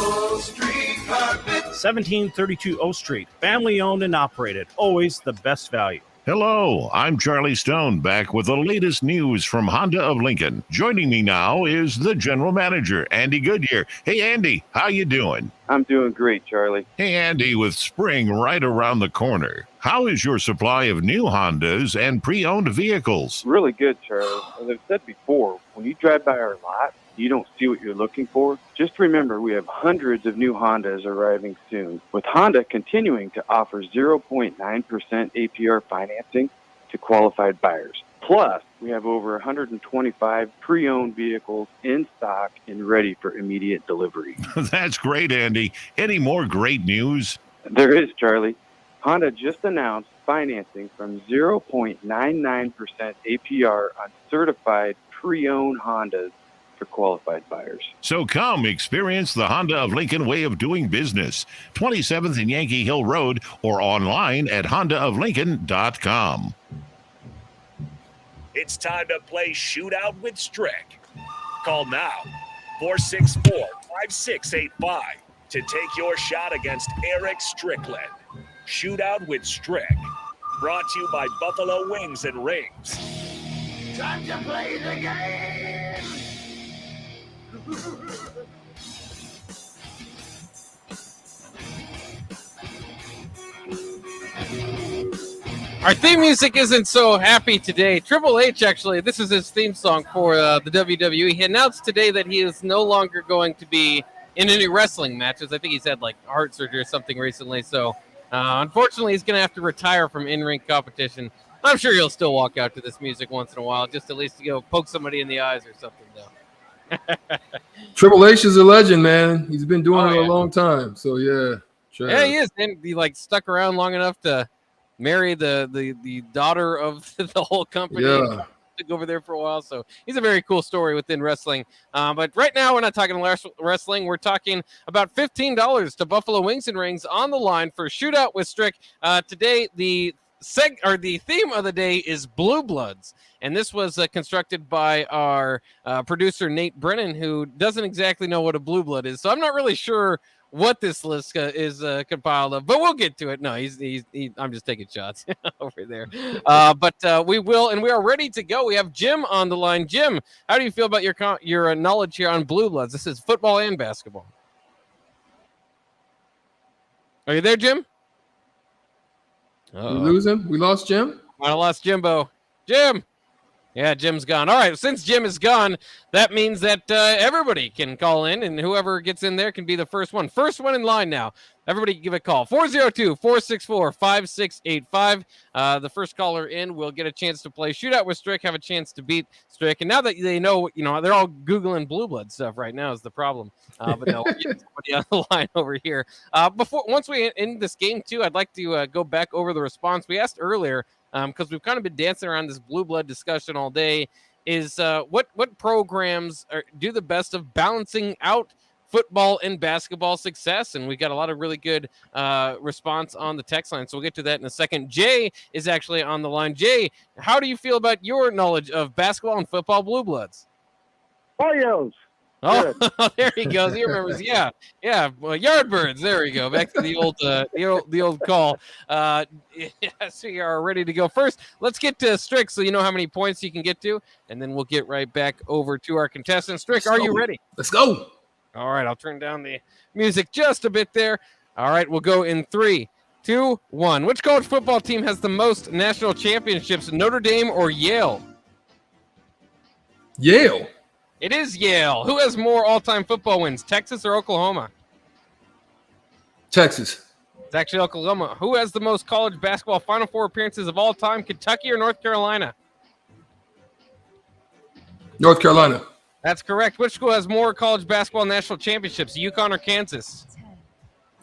1732 O Street. Family owned and operated. Always the best value. Hello, I'm Charlie Stone, back with the latest news from Honda of Lincoln. Joining me now is the general manager, Andy Goodyear. Hey, Andy, how you doing? I'm doing great, Charlie. Hey, Andy, with spring right around the corner, how is your supply of new Hondas and pre-owned vehicles? Really good, Charlie. As I've said before, when you drive by our lot, you don't see what you're looking for. Just remember, we have hundreds of new Hondas arriving soon, with Honda continuing to offer 0.9% APR financing to qualified buyers. Plus, we have over 125 pre-owned vehicles in stock and ready for immediate delivery. That's great, Andy. Any more great news? There is, Charlie. Honda just announced financing from 0.99% APR on certified pre-owned Hondas for qualified buyers. So come experience the Honda of Lincoln way of doing business. 27th and Yankee Hill Road or online at hondaoflincoln.com. It's time to play Shootout with Strick. Call now, 464-5685, to take your shot against Eric Strickland. Shootout with Strick. Brought to you by Buffalo Wings and Rings. Time to play the game! Our theme music isn't so happy today. Triple H, actually, this is his theme song for the WWE. He announced today that he is no longer going to be in any wrestling matches. I think he's had like heart surgery or something recently. So unfortunately, he's going to have to retire from in-ring competition. I'm sure he'll still walk out to this music once in a while, just at least to go poke somebody in the eyes or something, though. Triple H is a legend, man. He's been doing it a long time. So, yeah. Sure. Yeah, he is. And he like stuck around long enough to marry the daughter of the whole company. Yeah. Took over there for a while. So he's a very cool story within wrestling. But right now, we're not talking wrestling. We're talking about $15 to Buffalo Wings and Rings on the line for Shootout with Strick. Today, the theme of the day is Blue Bloods, and this was constructed by our producer Nate Brennan, who doesn't exactly know what a blue blood is. So I'm not really sure what this list is compiled of, but we'll get to it. No, I'm just taking shots over there. But we will, and we are ready to go. We have Jim on the line. Jim, how do you feel about your knowledge here on Blue Bloods? This is football and basketball. Are you there, Jim? We lose him? We lost Jim? I lost Jimbo. Jim! Yeah, Jim's gone. All right, since Jim is gone, that means that everybody can call in, and whoever gets in there can be the first one. First one in line now. Everybody give a call. 402-464-5685. The first caller in will get a chance to play Shootout with Strick, have a chance to beat Strick. And now that they know, they're all Googling Blue Blood stuff right now is the problem. But no, we'll get somebody on the line over here. Once we end this game, too, I'd like to go back over the response we asked earlier, because we've kind of been dancing around this Blue Blood discussion all day, is what programs do the best of balancing out football and basketball success? And we got a lot of really good response on the text line, so we'll get to that in a second. Jay is actually on the line. Jay, how do you feel about your knowledge of basketball and football Blue Bloods? Pollos. Oh, there he goes. He remembers. Yeah. Well, Yardbirds. There we go. Back to the old call. Yes, we are ready to go. First, let's get to Strick, so you know how many points you can get to, and then we'll get right back over to our contestant. Strick, are you ready? Let's go. All right, I'll turn down the music just a bit there. All right, we'll go in 3, 2, 1. Which college football team has the most national championships, Notre Dame or Yale? Yale. It is Yale. Who has more all-time football wins, Texas or Oklahoma? Texas. It's actually Oklahoma. Who has the most college basketball Final Four appearances of all time, Kentucky or North Carolina? North Carolina. That's correct. Which school has more college basketball national championships, UConn or Kansas?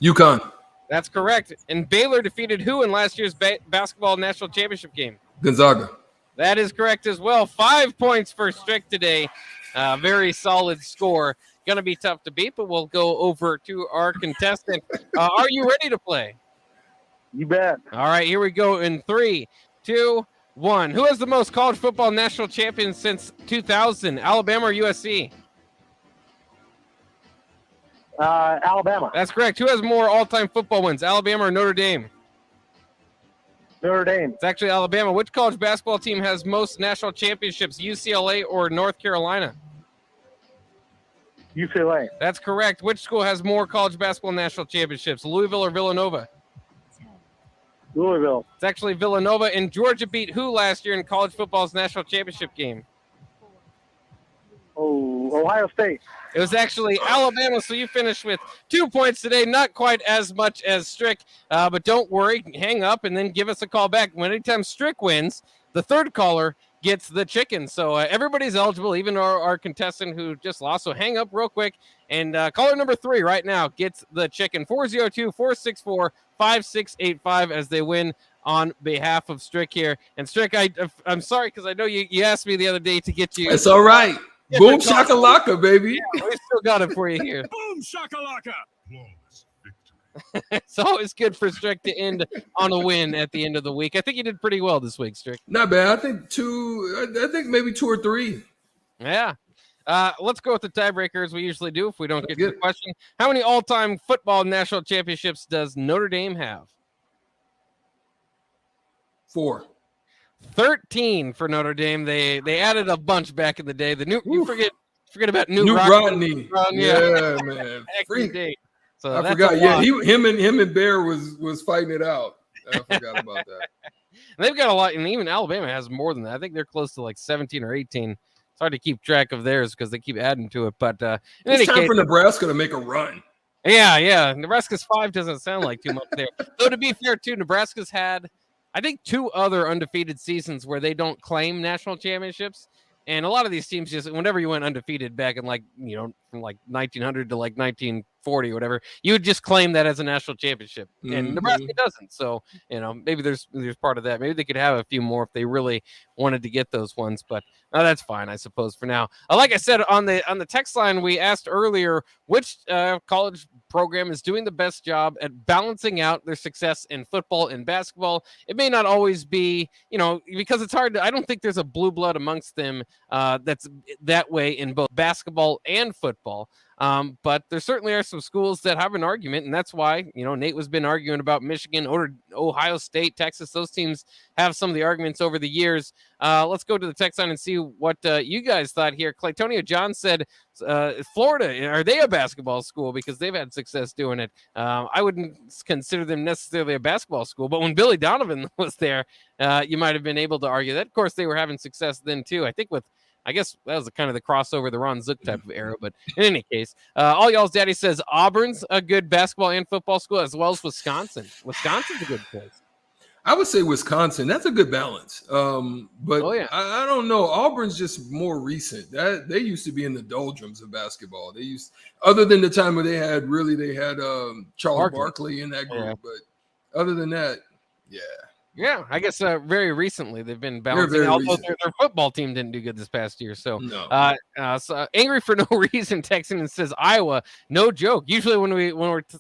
UConn. That's correct. And Baylor defeated who in last year's basketball national championship game? Gonzaga. That is correct as well. 5 points for Strick today. Very solid score. Going to be tough to beat, but we'll go over to our contestant. Are you ready to play? You bet. All right, here we go in 3, 2, 1. Who has the most college football national champions since 2000, Alabama or USC? Alabama. That's correct. Who has more all-time football wins, Alabama or Notre Dame? Notre Dame. It's actually Alabama. Which college basketball team has most national championships, UCLA or North Carolina? UCLA. That's correct. Which school has more college basketball national championships, Louisville or Villanova? Louisville. It's actually Villanova. And Georgia beat who last year in college football's national championship game? Oh, Ohio State. It was actually Alabama, so you finished with 2 points today. Not quite as much as Strick, but don't worry. Hang up and then give us a call back. When anytime Strick wins, the third caller gets the chicken. So everybody's eligible, even our contestant who just lost. So hang up real quick, and caller number 3 right now gets the chicken. 402-464-5685 as they win on behalf of Strick here. And Strick, I'm sorry because I know you asked me the other day to get you. It's all right. Boom shakalaka, baby. Yeah, we still got it for you here. Boom shakalaka. It's always good for Strick to end on a win at the end of the week. I think you did pretty well this week, Strick. Not bad. I think maybe 2 or 3. Yeah. Let's go with the tiebreakers we usually do if we don't get to the question. How many all-time football national championships does Notre Dame have? 4. 13 for Notre Dame. They added a bunch back in the day. You forget about Newt Rodney. Yeah, man. So I forgot. Yeah, him and Bear was fighting it out. I forgot about that. And they've got a lot, and even Alabama has more than that. I think they're close to like 17 or 18. It's hard to keep track of theirs because they keep adding to it. But in any It's time case, for Nebraska to make a run. Yeah. Nebraska's 5 doesn't sound like too much there. Though to be fair, too, Nebraska's had, I think, 2 other undefeated seasons where they don't claim national championships. And a lot of these teams just, whenever you went undefeated back in from like 1900 to like 1940 or whatever, you would just claim that as a national championship. And Nebraska doesn't. So, maybe there's part of that. Maybe they could have a few more if they really wanted to get those ones. But that's fine, I suppose, for now. Like I said, on the text line, we asked earlier which college program is doing the best job at balancing out their success in football and basketball. It may not always be, because it's hard I don't think there's a blue blood amongst them that's that way in both basketball and football. But there certainly are some schools that have an argument, and that's why, Nate was been arguing about Michigan or Ohio State, Texas. Those teams have some of the arguments over the years. Let's go to the text line and see what you guys thought here. Claytonia John said, Florida, are they a basketball school? Because they've had success doing it. I wouldn't consider them necessarily a basketball school, but when Billy Donovan was there, you might have been able to argue that. Of course, they were having success then, too. I guess that was kind of the crossover, the Ron Zook type of era. But in any case, all y'all's daddy says Auburn's a good basketball and football school, as well as Wisconsin. Wisconsin's a good place. I would say Wisconsin. That's a good balance. But I don't know. Auburn's just more recent. That they used to be in the doldrums of basketball. Other than the time where they had Charles Barkley in that group. Yeah. But other than that, Yeah, I guess very recently they've been balancing. Although their football team didn't do good this past year. So, so angry for no reason, texting and says Iowa, no joke. Usually when we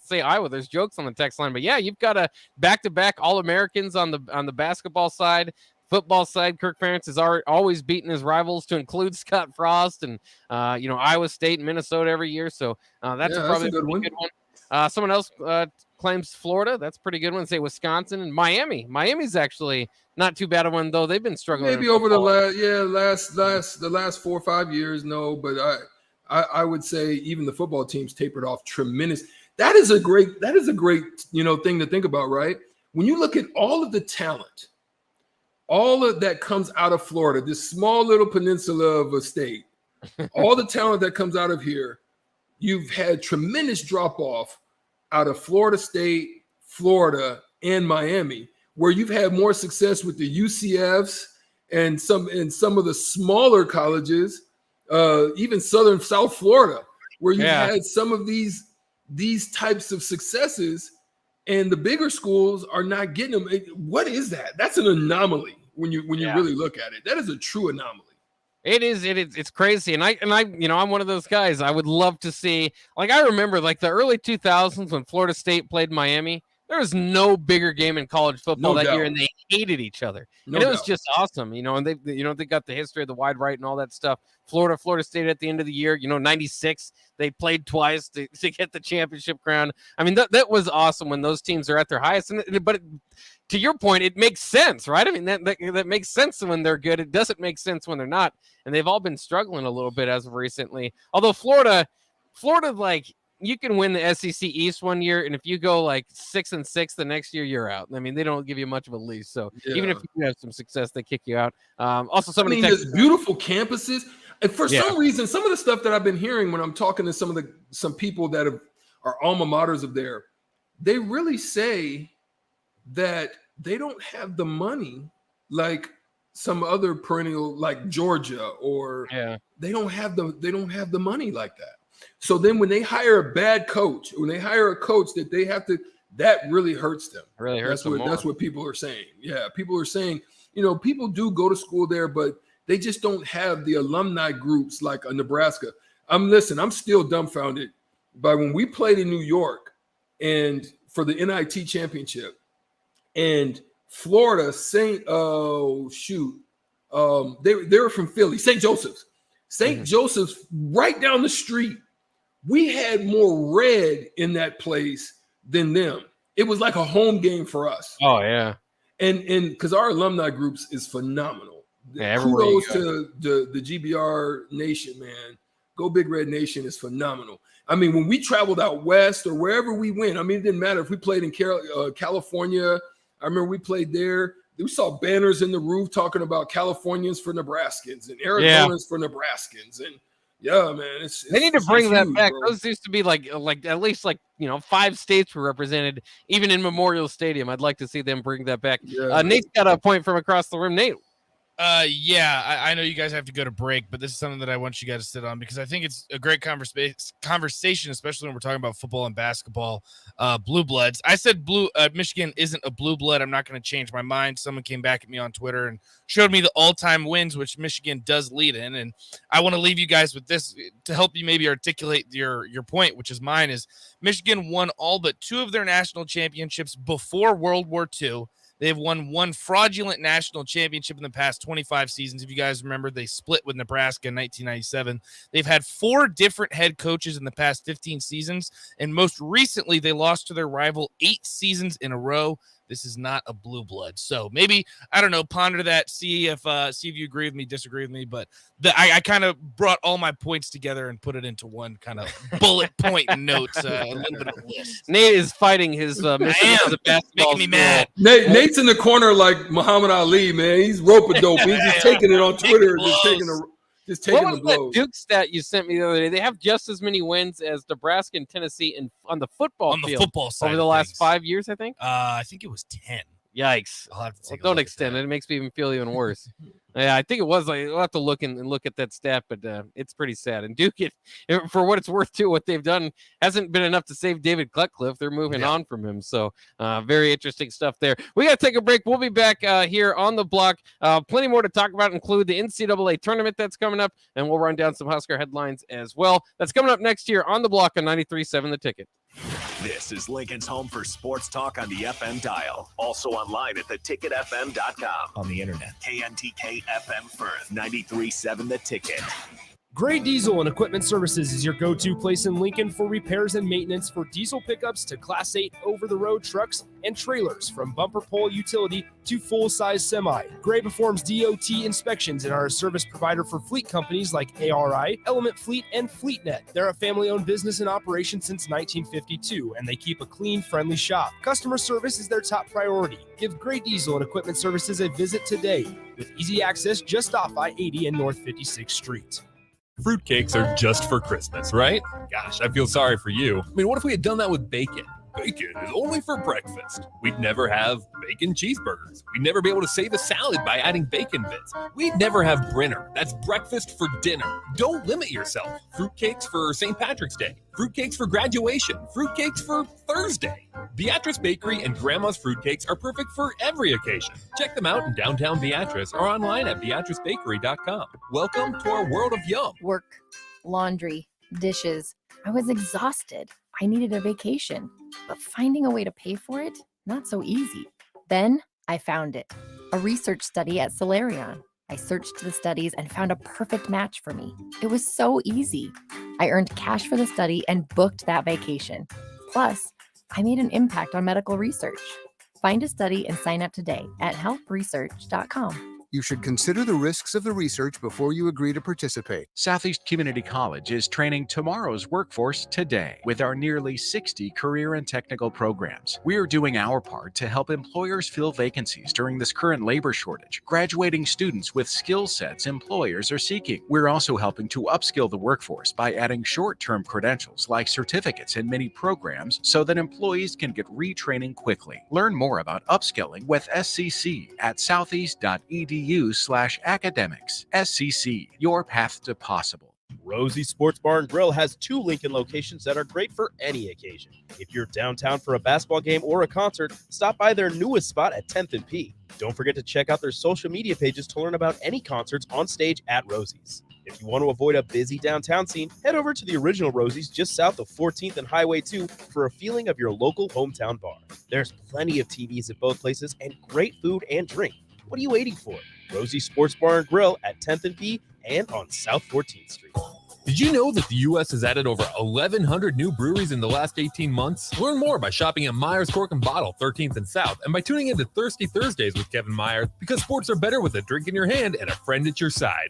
say Iowa, there's jokes on the text line. But yeah, you've got a back-to-back All-Americans on the basketball side. Football side, Kirk Ferentz has always beaten his rivals, to include Scott Frost and Iowa State and Minnesota every year. So that's probably a good one. Someone else claims Florida. That's a pretty good one. Say Wisconsin and Miami. Miami's actually not too bad a one, though. They've been struggling. Maybe over the last 4 or 5 years, no. But I would say even the football teams tapered off tremendous. That is a great thing to think about, right? When you look at all of the talent, all of that comes out of Florida, this small little peninsula of a state, all the talent that comes out of here, you've had tremendous drop off out of Florida State, Florida, and Miami, where you've had more success with the UCFs and some of the smaller colleges, even South Florida, where you've had some of these types of successes, and the bigger schools are not getting them. What is that? That's an anomaly when you really look at it. That is a true anomaly. It is. It's crazy. And I'm one of those guys. I would love to see, I remember the early 2000s when Florida State played Miami. There was no bigger game in college football that year, and they hated each other. And it was just awesome, and they got the history of the wide right and all that stuff. Florida State at the end of the year, 96, they played twice to get the championship crown. I mean, that was awesome when those teams are at their highest. But to your point, it makes sense, right? I mean, that makes sense when they're good. It doesn't make sense when they're not. And they've all been struggling a little bit as of recently. Although Florida, you can win the SEC East one year, and if you go 6-6 the next year, you're out. I mean, they don't give you much of a leash. So even if you have some success, they kick you out. Also, there's beautiful campuses. And for some reason, some of the stuff that I've been hearing when I'm talking to some people that are alma maters of there, they really say that they don't have the money like some other perennial like Georgia, or they don't have the money like that. So then when they hire a bad coach, when they hire a coach that they have to, that really hurts them. Really hurts them more. That's what people are saying. Yeah, people are saying, people do go to school there, but they just don't have the alumni groups like a Nebraska. I'm still dumbfounded by when we played in New York and for the NIT championship, and Florida they were from Philly, St. Joseph's. St. Joseph's right down the street. We had more red in that place than them. It was like a home game for us. Oh yeah. And because our alumni groups is phenomenal. Yeah, kudos to the GBR Nation, man. Go Big Red Nation is phenomenal. I mean, when we traveled out west or wherever we went, I mean, it didn't matter if we played in California. I remember we played there. we saw banners in the roof talking about Californians for Nebraskans and Arizonans for Nebraskans. And yeah, man, they need to bring that huge, back. bro. Those used to be like at least 5 states were represented, even in Memorial Stadium. I'd like to see them bring that back. Yeah, Nate's got a point from across the room. Nate. I know you guys have to go to break, but this is something that I want you guys to sit on because I think it's a great conversation, especially when we're talking about football and basketball. Blue bloods. I said Michigan isn't a blue blood. I'm not going to change my mind. Someone came back at me on Twitter and showed me the all-time wins, which Michigan does lead in. And I want to leave you guys with this to help you maybe articulate your point, which is mine, is Michigan won all but 2 of their national championships before World War II. They've won 1 fraudulent national championship in the past 25 seasons. If you guys remember, they split with Nebraska in 1997. They've had 4 different head coaches in the past 15 seasons, and most recently they lost to their rival 8 seasons in a row. This is not a blue blood. So maybe, I don't know, ponder that, see if you agree with me, disagree with me. But I kind of brought all my points together and put it into one kind of bullet point notes, a little bit of a list. Nate is fighting his Michigan as a basketball. Making me mad. Nate's in the corner like Muhammad Ali, man. He's rope-a-dope. He's just taking it on Twitter, just taking What was the blows. that Duke stat you sent me the other day? They have just as many wins as Nebraska and Tennessee on the football On the field football side over the of last things. 5 years, I think. I think it was 10. Yikes! I'll have to take a Don't look at extend that. it. It makes me even feel even worse. Yeah, I think it was. We'll have to look at that stat, but it's pretty sad. And Duke, for what it's worth, too, what they've done hasn't been enough to save David Cutcliffe. They're moving on from him. So very interesting stuff there. We got to take a break. We'll be back here on the block. Plenty more to talk about, include the NCAA tournament that's coming up, and we'll run down some Husker headlines as well. That's coming up next year on the block on 93.7 The Ticket. This is Lincoln's home for sports talk on the FM dial. Also online at theticketfm.com. On the internet. KNTK FM Firth, 93.7 The Ticket. Gray Diesel and Equipment Services is your go-to place in Lincoln for repairs and maintenance for diesel pickups to Class 8 over-the-road trucks and trailers, from bumper pole utility to full-size semi. Gray performs DOT inspections and are a service provider for fleet companies like ARI, Element Fleet, and FleetNet. They're a family-owned business in operation since 1952, and they keep a clean, friendly shop. Customer service is their top priority. Give Gray Diesel and Equipment Services a visit today with easy access just off I-80 and North 56th Street. Fruitcakes are just for Christmas, right? Gosh, I feel sorry for you. I mean, what if we had done that with bacon? Bacon is only for breakfast. We'd never have bacon cheeseburgers. We'd never be able to save a salad by adding bacon bits. We'd never have Brinner. That's breakfast for dinner. Don't limit yourself. Fruitcakes for St. Patrick's Day. Fruitcakes for graduation. Fruitcakes for Thursday. Beatrice Bakery and Grandma's Fruitcakes are perfect for every occasion. Check them out in downtown Beatrice or online at beatricebakery.com. Welcome to our world of yum. Work, laundry, dishes. I was exhausted. I needed a vacation, but finding a way to pay for it, not so easy. Then I found it, a research study at Solarion. I searched the studies and found a perfect match for me. It was so easy. I earned cash for the study and booked that vacation. Plus, I made an impact on medical research. Find a study and sign up today at helpresearch.com. You should consider the risks of the research before you agree to participate. Southeast Community College is training tomorrow's workforce today with our nearly 60 career and technical programs. We are doing our part to help employers fill vacancies during this current labor shortage, graduating students with skill sets employers are seeking. We're also helping to upskill the workforce by adding short-term credentials like certificates in many programs so that employees can get retraining quickly. Learn more about upskilling with SCC at southeast.edu/academics. SCC, your path to possible. Rosie Sports Bar and Grill has 2 Lincoln locations that are great for any occasion. If you're downtown for a basketball game or a concert, stop by their newest spot at 10th and P. Don't forget to check out their social media pages to learn about any concerts on stage at Rosie's. If you want to avoid a busy downtown scene, head over to the original Rosie's just south of 14th and Highway 2 for a feeling of your local hometown bar. There's plenty of TVs at both places and great food and drink. What are you waiting for? Rosie Sports Bar and Grill at 10th and P and on South 14th Street. Did you know that the U.S. has added over 1,100 new breweries in the last 18 months? Learn more by shopping at Myers Cork and Bottle, 13th and South, and by tuning into Thirsty Thursdays with Kevin Myers, because sports are better with a drink in your hand and a friend at your side.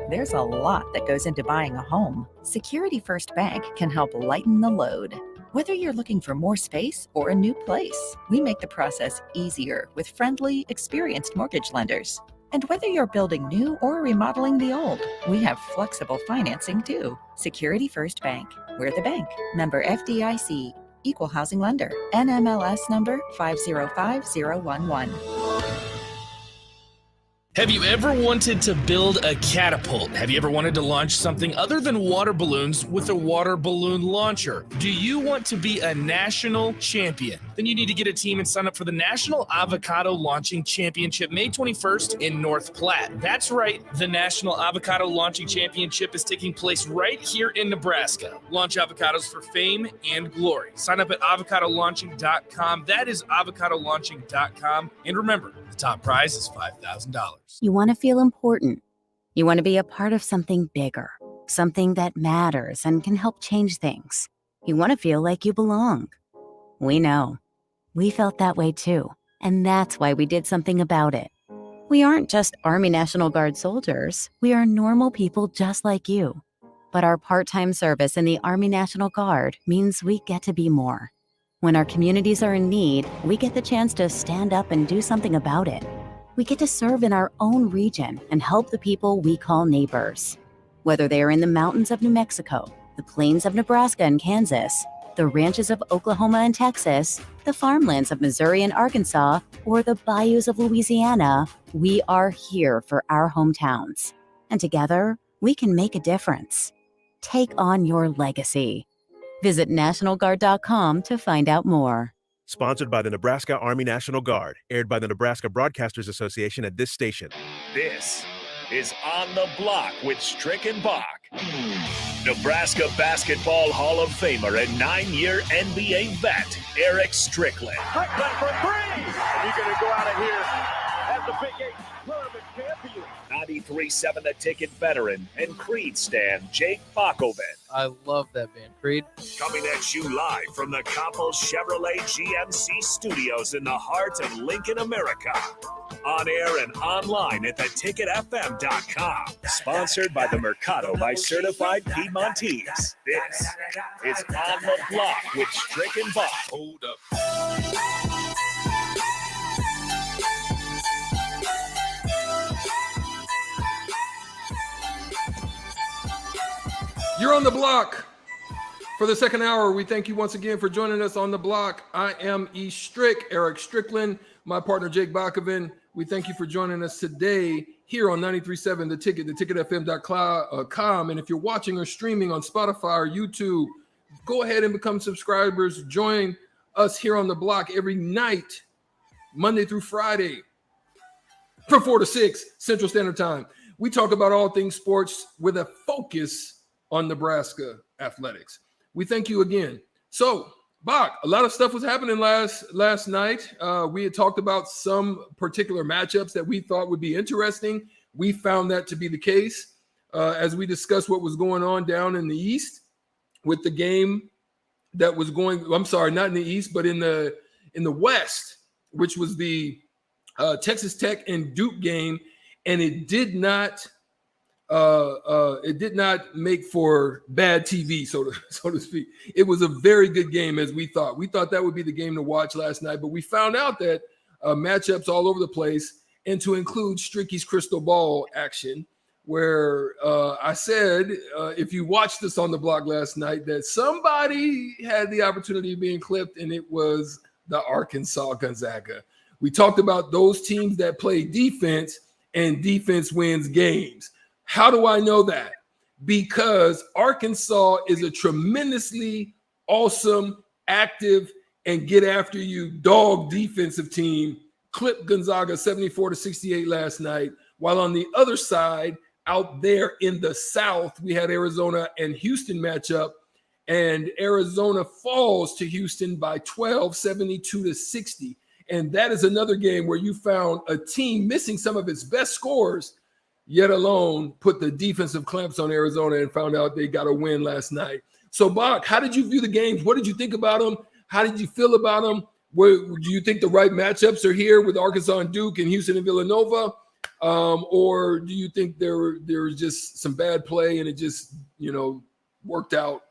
There's a lot that goes into buying a home. Security First Bank can help lighten the load. Whether you're looking for more space or a new place, we make the process easier with friendly, experienced mortgage lenders. And whether you're building new or remodeling the old, we have flexible financing too. Security First Bank. We're the bank. Member FDIC. Equal housing lender. NMLS number 505011. Have you ever wanted to build a catapult? Have you ever wanted to launch something other than water balloons with a water balloon launcher? Do you want to be a national champion? Then you need to get a team and sign up for the National Avocado Launching Championship, May 21st in North Platte. That's right, the National Avocado Launching Championship is taking place right here in Nebraska. Launch avocados for fame and glory. Sign up at avocadolaunching.com. That is avocadolaunching.com. And remember, the top prize is $5,000. You want to feel important. You want to be a part of something bigger, something that matters and can help change things. You want to feel like you belong. We know. We felt that way too, and that's why we did something about it. We aren't just Army National Guard soldiers. We are normal people just like you. But our part-time service in the Army National Guard means we get to be more. When our communities are in need, we get the chance to stand up and do something about it. We get to serve in our own region and help the people we call neighbors. Whether they are in the mountains of New Mexico, the plains of Nebraska and Kansas, the ranches of Oklahoma and Texas, the farmlands of Missouri and Arkansas, or the bayous of Louisiana, we are here for our hometowns. And together, we can make a difference. Take on your legacy. Visit NationalGuard.com to find out more. Sponsored by the Nebraska Army National Guard, aired by the Nebraska Broadcasters Association at this station. This is On the Block with Strick and Bach. Nebraska Basketball Hall of Famer and 9-year NBA vet, Eric Strickland. Strickland for three! And you're going to go out of here as the Big 8 tournament champion. 93.7 The Ticket veteran and Creed stan Jake Bakoven. I love that band, Creed. Coming at you live from the Coppel Chevrolet GMC studios in the heart of Lincoln, America. On air and online at theticketfm.com. Sponsored by the Mercado by Certified Piedmontese. This is On the Block with Strick and Bach. Hold up. You're on the block for the second hour. We thank you once again for joining us on the block. I am E. Strick, Eric Strickland, my partner Jake Bakoven. We thank you for joining us today here on 93.7 The Ticket, theticketfm.com. And if you're watching or streaming on Spotify or YouTube, go ahead and become subscribers. Join us here on the block every night, Monday through Friday, from 4 to 6 Central Standard Time. We talk about all things sports with a focus on Nebraska athletics. We thank you again. So, Bach, a lot of stuff was happening last night. We had talked about some particular matchups that we thought would be interesting. We found that to be the case as we discussed what was going on down in the East with the game that was going. I'm sorry, not in the East, but in the West, which was the Texas Tech and Duke game, and it did not make for bad TV, so to speak. It was a very good game, as we thought. We thought that would be the game to watch last night, but we found out that matchups all over the place, and to include Stricky's crystal ball action, where I said, if you watched us on the block last night, that somebody had the opportunity of being clipped, and it was the Arkansas Gonzaga. We talked about those teams that play defense, and defense wins games. How do I know that? Because Arkansas is a tremendously awesome, active, and get after you dog defensive team. Clipped Gonzaga 74-68 last night. While on the other side, out there in the South, we had Arizona and Houston matchup, and Arizona falls to Houston by 12, 72-60. And that is another game where you found a team missing some of its best scorers, yet alone put the defensive clamps on Arizona and found out they got a win last night. So, Bach, how did you view the games? What did you think about them? How did you feel about them? Do you think the right matchups are here with Arkansas and Duke and Houston and Villanova? Or do you think there was just some bad play and it just, worked out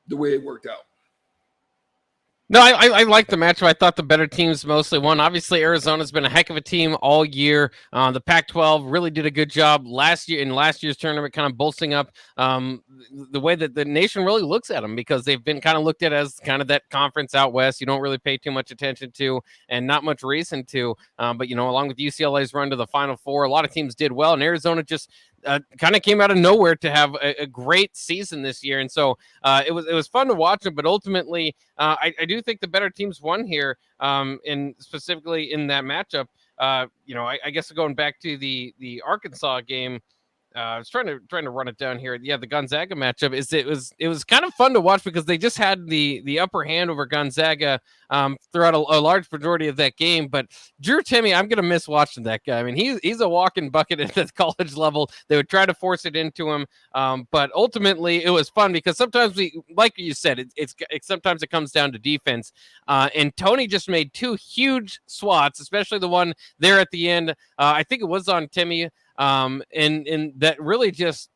the way it worked out? No, I like the matchup. I thought the better teams mostly won. Obviously, Arizona's been a heck of a team all year. The Pac-12 really did a good job last year's tournament, kind of bolstering up the way that the nation really looks at them, because they've been kind of looked at as kind of that conference out west you don't really pay too much attention to and not much reason to. But along with UCLA's run to the Final Four, a lot of teams did well, and Arizona just kind of came out of nowhere to have a great season this year. And so it was fun to watch it, but ultimately I do think the better teams won here, and specifically in that matchup. I guess going back to the Arkansas game, I was trying to run it down here. Yeah, the Gonzaga matchup it was kind of fun to watch because they just had the upper hand over Gonzaga throughout a large majority of that game. But Drew Timme, I'm gonna miss watching that guy. I mean, he's a walking bucket at the college level. They would try to force it into him, but ultimately it was fun because sometimes like you said, sometimes it comes down to defense. And Tony just made two huge swats, especially the one there at the end. I think it was on Timme. And that really just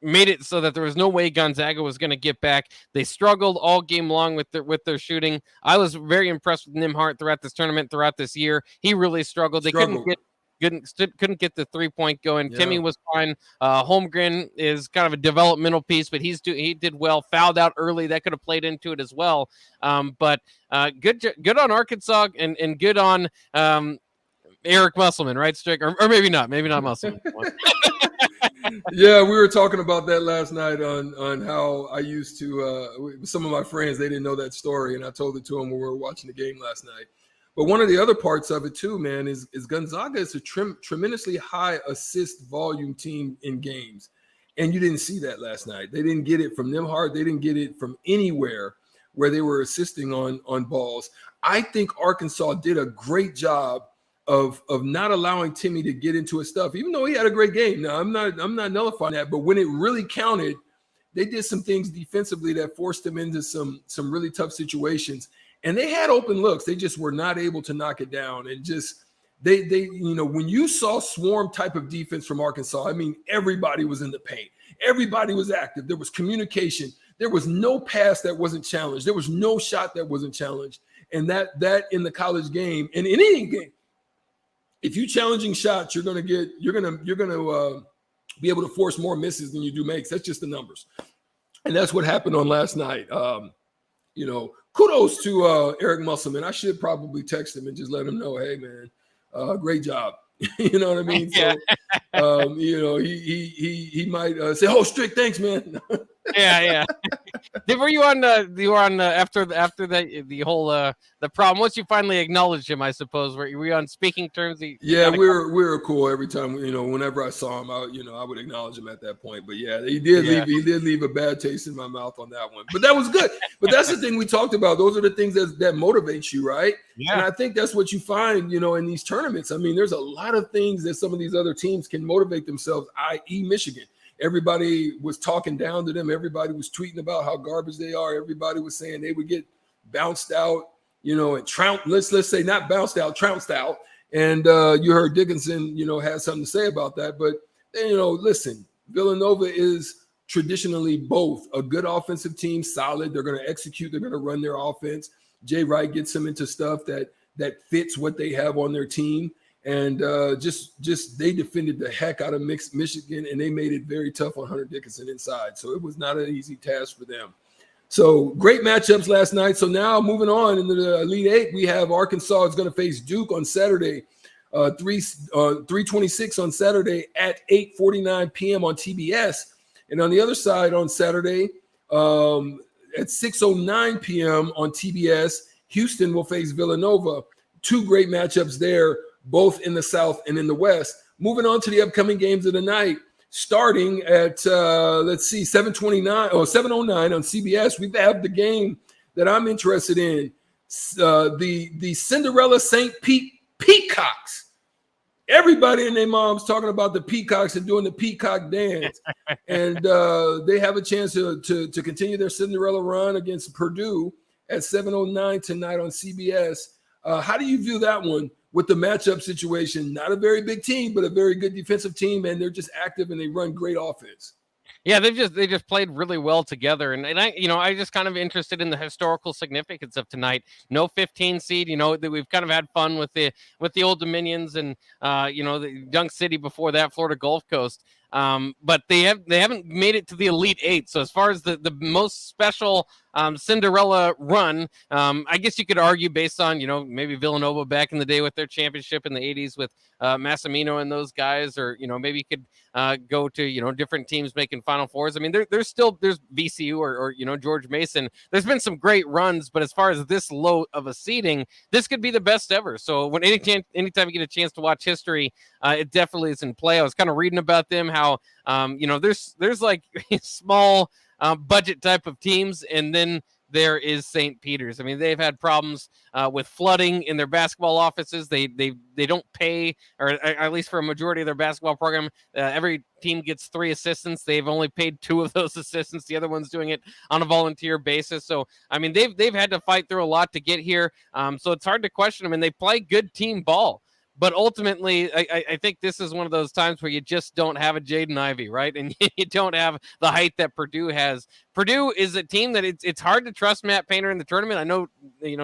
made it so that there was no way Gonzaga was going to get back. They struggled all game long with their shooting. I was very impressed with Nembhard throughout this tournament, throughout this year. He really struggled. They couldn't get the 3-point going. Yeah. Timme was fine. Holmgren is kind of a developmental piece, but he did well. Fouled out early, that could have played into it as well. But good on Arkansas and good on Eric Musselman, right, Strick? Or maybe not Musselman. Yeah, we were talking about that last night on how I used to some of my friends, they didn't know that story, and I told it to them when we were watching the game last night. But one of the other parts of it too, man, is Gonzaga is a tremendously high assist volume team in games, and you didn't see that last night. They didn't get it from Nembhard. They didn't get it from anywhere where they were assisting on balls. I think Arkansas did a great job of not allowing Timme to get into his stuff, even though he had a great game. Now, I'm not nullifying that, but when it really counted, they did some things defensively that forced them into some really tough situations. And they had open looks. They just were not able to knock it down. And just they when you saw swarm type of defense from Arkansas, I mean, everybody was in the paint. Everybody was active. There was communication. There was no pass that wasn't challenged. There was no shot that wasn't challenged. And that in the college game and in any game, if you challenging shots, you're gonna be able to force more misses than you do makes. That's just the numbers, and that's what happened on last night. Kudos to Eric Musselman. I should probably text him and just let him know, hey man, great job. You know what I mean? Yeah. So, he might say, "Oh, Strick, thanks, man." Yeah. Were you on after the whole the problem? Once you finally acknowledged him, I suppose, were you on speaking terms? Yeah, we were cool every time. Whenever I saw him, I would acknowledge him at that point. But yeah, he did leave a bad taste in my mouth on that one. But that was good. But that's the thing we talked about. Those are the things that motivates you, right? Yeah. And I think that's what you find, in these tournaments. I mean, there's a lot of things that some of these other teams can motivate themselves, i.e. Michigan. Everybody was talking down to them. Everybody was tweeting about how garbage they are. Everybody was saying they would get bounced out, and let's say not bounced out, trounced out. And you heard Dickinson, had something to say about that. But, listen, Villanova is traditionally both a good offensive team, solid. They're going to execute. They're going to run their offense. Jay Wright gets them into stuff that fits what they have on their team. And just they defended the heck out of Michigan, and they made it very tough on Hunter Dickinson inside. So it was not an easy task for them. So great matchups last night. So now moving on into the Elite Eight, we have Arkansas is going to face Duke on Saturday, 3:26 on Saturday at 8:49 p.m. on TBS. And on the other side on Saturday at 6:09 p.m. on TBS, Houston will face Villanova. Two great matchups there, both in the South and in the West. Moving on to the upcoming games of the night, starting at 7:09 on CBS. We have the game that I'm interested in, the Cinderella St. Pete Peacocks. Everybody and their mom's talking about the Peacocks and doing the Peacock dance, and they have a chance to continue their Cinderella run against Purdue at 7:09 tonight on CBS. How do you view that one with the matchup situation? Not a very big team, but a very good defensive team, and they're just active and they run great offense. Yeah, they just played really well together, and I just kind of interested in the historical significance of tonight. No 15 seed, that we've kind of had fun with the Old Dominions and the Dunk City before that, Florida Gulf Coast. But they haven't made it to the Elite Eight. So as far as the most special Cinderella run, I guess you could argue based on maybe Villanova back in the day with their championship in the 80s with Massimino and those guys, or maybe you could go to different teams making Final Fours. I mean, there's VCU or George Mason. There's been some great runs, but as far as this low of a seeding, this could be the best ever. So anytime you get a chance to watch history, it definitely is in play. I was kind of reading about them, how there's like small budget type of teams, and then there is St. Peter's. I mean, they've had problems with flooding in their basketball offices. They don't pay, or at least for a majority of their basketball program, every team gets 3 assistants. They've only paid 2 of those assistants. The other one's doing it on a volunteer basis. So, I mean, they've had to fight through a lot to get here. So it's hard to question them, and they play good team ball. But ultimately, I think this is one of those times where you just don't have a Jaden Ivey, right? And you don't have the height that Purdue has. Purdue is a team that it's hard to trust Matt Painter in the tournament. I know,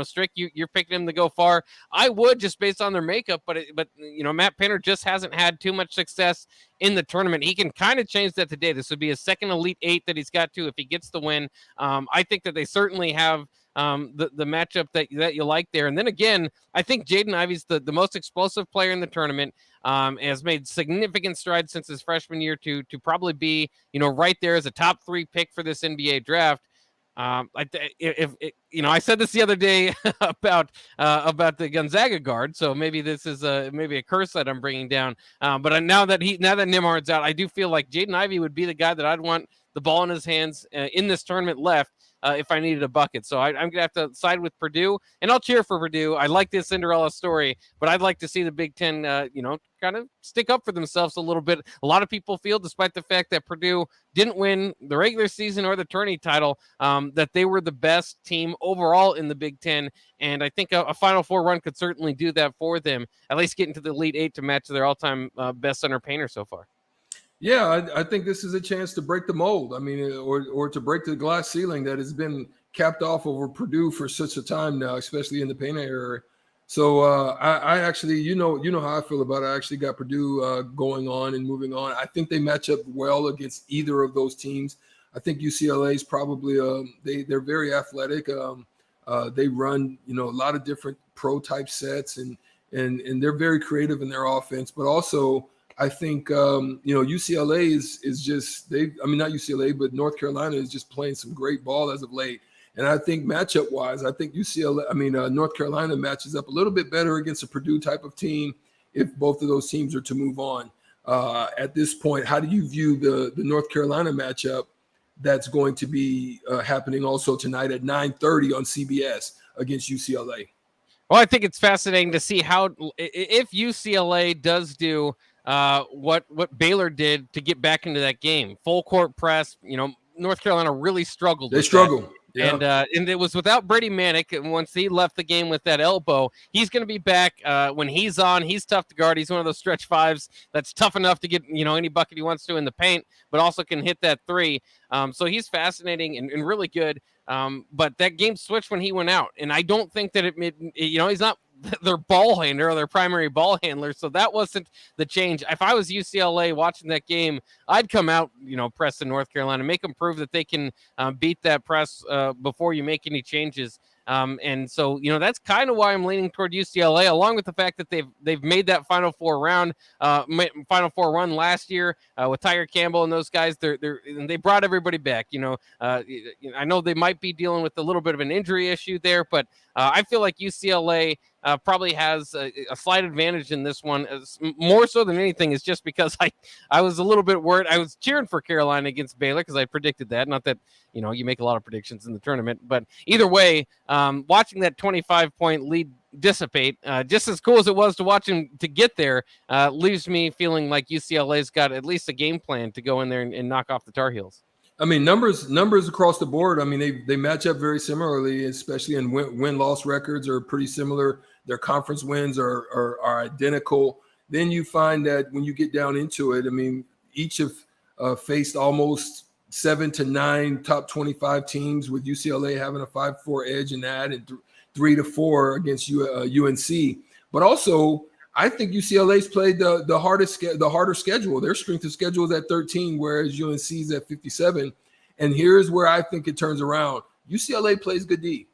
Strick, you're picking him to go far. I would, just based on their makeup, but Matt Painter just hasn't had too much success in the tournament. He can kind of change that today. This would be his second Elite Eight that he's got to if he gets the win. I think that they certainly have the matchup that you like there. And then again, I think Jaden Ivey's the most explosive player in the tournament, has made significant strides since his freshman year to probably be, right there as a top 3 pick for this NBA draft. I said this the other day about the Gonzaga guard, so maybe this is maybe a curse that I'm bringing down. But now that Nimhard's out, I do feel like Jaden Ivey would be the guy that I'd want the ball in his hands in this tournament left. If I needed a bucket. So I'm going to have to side with Purdue, and I'll cheer for Purdue. I like this Cinderella story, but I'd like to see the Big Ten, kind of stick up for themselves a little bit. A lot of people feel, despite the fact that Purdue didn't win the regular season or the tourney title, that they were the best team overall in the Big Ten. And I think a Final Four run could certainly do that for them, at least get into the Elite Eight to match their all-time best center Painter so far. Yeah, I think this is a chance to break the mold. I mean, or to break the glass ceiling that has been capped off over Purdue for such a time now, especially in the Painter era. So I actually, how I feel about it. I actually got Purdue going on and moving on. I think they match up well against either of those teams. I think UCLA is probably they're very athletic. They run a lot of different pro type sets, and they're very creative in their offense, but also. I think UCLA is just not UCLA, but North Carolina is just playing some great ball as of late. And I think matchup wise, I think North Carolina matches up a little bit better against a Purdue type of team if both of those teams are to move on. At this point, how do you view the North Carolina matchup that's going to be happening also tonight at 9:30 on CBS against UCLA? Well, I think it's fascinating to see if UCLA does do what Baylor did to get back into that game. Full court press. North Carolina really struggled. They struggled. Yeah. And it was without Brady Manick. And once he left the game with that elbow, he's going to be back when he's on. He's tough to guard. He's one of those stretch fives that's tough enough to get any bucket he wants to in the paint, but also can hit that 3. So he's fascinating and really good. But that game switched when he went out, and I don't think that he's not their ball handler or their primary ball handler. So that wasn't the change. If I was UCLA watching that game, I'd come out, press in North Carolina, make them prove that they can beat that press before you make any changes. And so, that's kind of why I'm leaning toward UCLA, along with the fact that they've made that Final Four run last year with Tiger Campbell and those guys. They brought everybody back. I know they might be dealing with a little bit of an injury issue there, but I feel like UCLA probably has a slight advantage in this one, more so than anything is just because I was a little bit worried. I was cheering for Carolina against Baylor because I predicted that. Not that, you make a lot of predictions in the tournament, but either way, watching that 25-point lead dissipate, just as cool as it was to watch him to get there, leaves me feeling like UCLA's got at least a game plan to go in there and knock off the Tar Heels. I mean, numbers across the board. I mean, they match up very similarly, especially in win-loss records are pretty similar. Their conference wins are identical. Then you find that when you get down into it, I mean, each have faced almost 7 to 9 top 25 teams, with UCLA having a 5-4 edge in that, and 3 to 4 against UNC. But also, I think UCLA's played the harder schedule. Their strength of schedule is at 13, whereas UNC's at 57. And here's where I think it turns around. UCLA plays good D.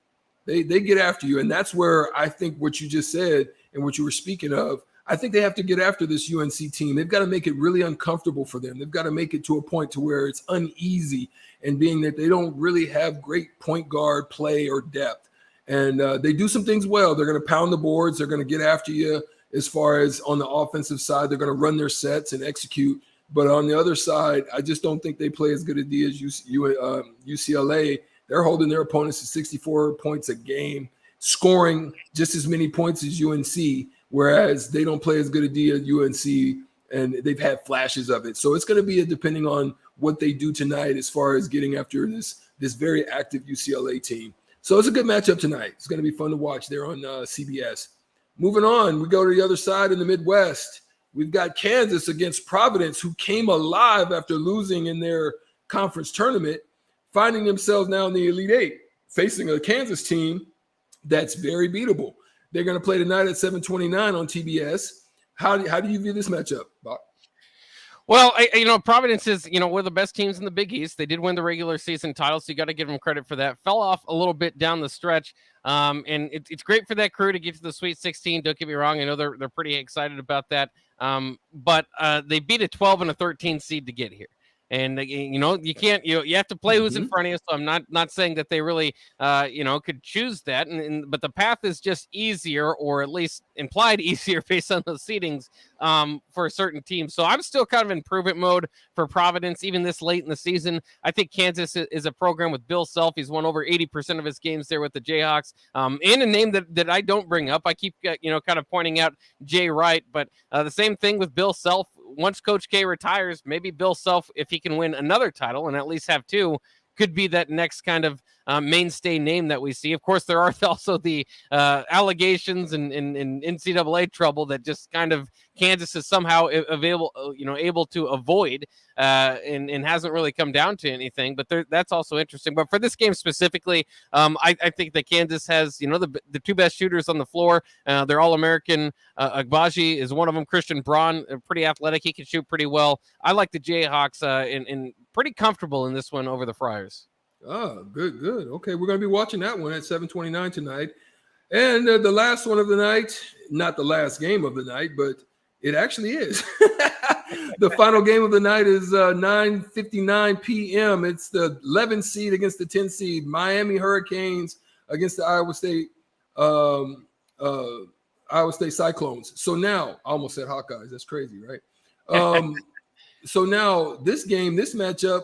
They get after you, and that's where I think what you just said and what you were speaking of, I think they have to get after this UNC team. They've got to make it really uncomfortable for them. They've got to make it to a point to where it's uneasy, and being that they don't really have great point guard play or depth. And they do some things well. They're going to pound the boards. They're going to get after you as far as on the offensive side. They're going to run their sets and execute. But on the other side, I just don't think they play as good a D as UCLA. They're holding their opponents to 64 points a game, scoring just as many points as UNC, whereas they don't play as good a D as UNC, and they've had flashes of it. So it's going to be depending on what they do tonight as far as getting after this very active UCLA team. So it's a good matchup tonight. It's going to be fun to watch there on CBS. Moving on, we go to the other side in the Midwest. We've got Kansas against Providence, who came alive after losing in their conference tournament, finding themselves now in the Elite Eight, facing a Kansas team that's very beatable. They're going to play tonight at 7:29 on TBS. How do you view this matchup, Bob? Well, Providence is, one of the best teams in the Big East. They did win the regular season title, so you got to give them credit for that. Fell off a little bit down the stretch, and it's great for that crew to get to the Sweet 16. Don't get me wrong; I know they're pretty excited about that. But they beat a 12 and a 13 seed to get here. And you can't you have to play who's in front of you. So I'm not saying that they really could choose that, but the path is just easier, or at least implied easier based on those seedings for a certain team. So I'm still kind of in improvement mode for Providence, even this late in the season. I think Kansas is a program with Bill Self. He's won over 80% of his games there with the Jayhawks, and a name that I don't bring up. I keep kind of pointing out Jay Wright, but the same thing with Bill Self. Once Coach K retires, maybe Bill Self, if he can win another title and at least have two, could be that next kind of mainstay name that we see. Of course, there are also the allegations and NCAA trouble that just kind of Kansas is somehow able to avoid and hasn't really come down to anything. But that's also interesting. But for this game specifically, I think that Kansas has the two best shooters on the floor. They're All-American. Agbaji is one of them. Christian Braun, pretty athletic. He can shoot pretty well. I like the Jayhawks and pretty comfortable in this one over the Friars. Oh, good. Okay, we're going to be watching that one at 7:29 tonight. And the last one of the night, not the last game of the night, but it actually is. The final game of the night is 9:59 p.m. It's the 11 seed against the 10 seed, Miami Hurricanes against the Iowa State Cyclones. So now, I almost said Hawkeyes. That's crazy, right? So now this matchup,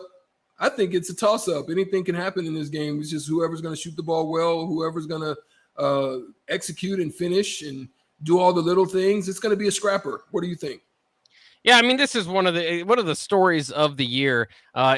I think it's a toss-up. Anything can happen in this game. It's just whoever's going to shoot the ball well, whoever's going to execute and finish and do all the little things. It's going to be a scrapper. What do you think? Yeah, I mean, this is one of the stories of the year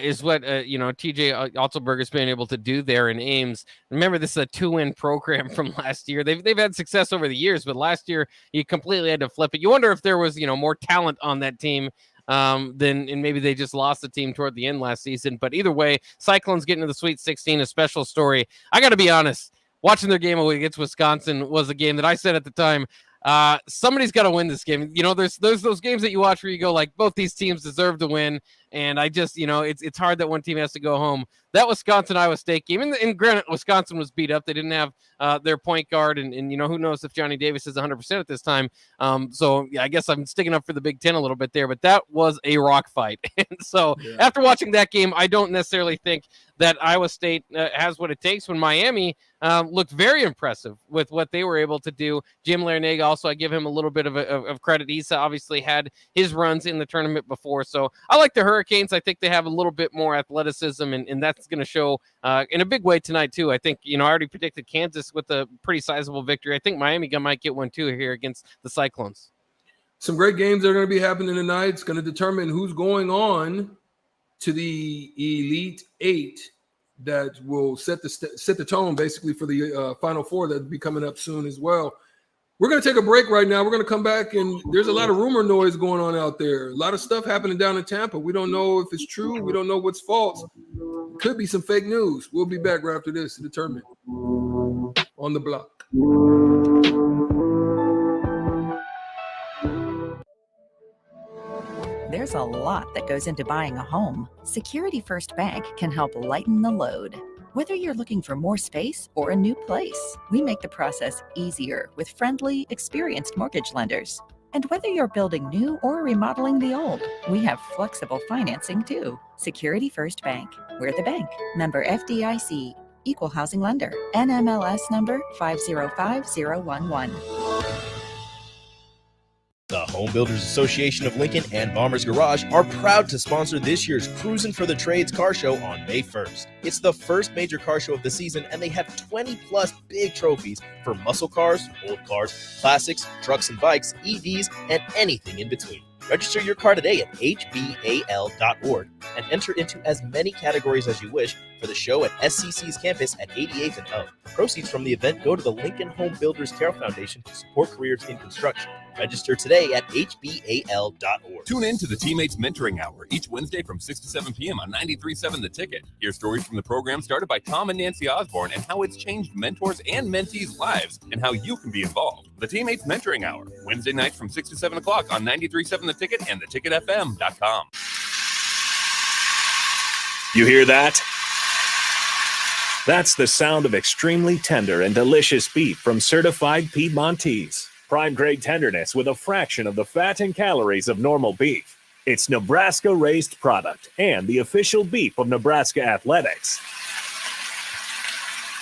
is what TJ Otzelberger has been able to do there in Ames. Remember, this is a 2-win program from last year. They've had success over the years, but last year you completely had to flip it. You wonder if there was more talent on that team and maybe they just lost the team toward the end last season. But either way, Cyclones getting to the Sweet 16, a special story. I got to be honest, watching their game against Wisconsin was a game that I said at the time, somebody's got to win this game. There's those games that you watch where you go like, both these teams deserve to win. And I just, it's hard that one team has to go home. That Wisconsin-Iowa State game, and granted, Wisconsin was beat up. They didn't have their point guard, and who knows if Johnny Davis is 100% at this time. So, yeah, I guess I'm sticking up for the Big Ten a little bit there, but that was a rock fight. And so after watching that game, I don't necessarily think that Iowa State has what it takes when Miami looked very impressive with what they were able to do. Jim Larinaga, also, I give him a little bit of credit. He's obviously had his runs in the tournament before. So I like the Hurricanes. I think they have a little bit more athleticism, and that's going to show in a big way tonight, too. I think, I already predicted Kansas with a pretty sizable victory. I think Miami might get one, too, here against the Cyclones. Some great games that are going to be happening tonight. It's going to determine who's going on to the Elite Eight that will set the tone, basically, for the Final Four that will be coming up soon as well. We're going to take a break right now. We're going to come back, and there's a lot of rumor noise going on out there. A lot of stuff happening down in Tampa. We don't know if it's true. We don't know what's false. Could be some fake news. We'll be back right after this to determine. On the Block. There's a lot that goes into buying a home. Security First Bank can help lighten the load. Whether you're looking for more space or a new place, we make the process easier with friendly, experienced mortgage lenders. And whether you're building new or remodeling the old, we have flexible financing too. Security First Bank. We're the bank. Member FDIC. Equal housing lender. NMLS number 505011. The Home Builders Association of Lincoln and Bombers Garage are proud to sponsor this year's Cruisin' for the Trades car show on May 1st. It's the first major car show of the season, and they have 20 plus big trophies for muscle cars, old cars, classics, trucks and bikes, EVs, and anything in between. Register your car today at hbal.org and enter into as many categories as you wish for the show at SCC's campus at 88th and O. Proceeds from the event go to the Lincoln Home Builders Care Foundation to support careers in construction. Register today at hbal.org. Tune in to the Teammates Mentoring Hour each Wednesday from 6 to 7 p.m. on 93.7 The Ticket. Hear stories from the program started by Tom and Nancy Osborne and how it's changed mentors and mentees' lives and how you can be involved. The Teammates Mentoring Hour, Wednesday nights from 6 to 7 o'clock on 93.7 The Ticket and theticketfm.com. You hear that? That's the sound of extremely tender and delicious beef from certified Piedmontese. Prime grade tenderness with a fraction of the fat and calories of normal beef. It's Nebraska-raised product and the official beef of Nebraska Athletics.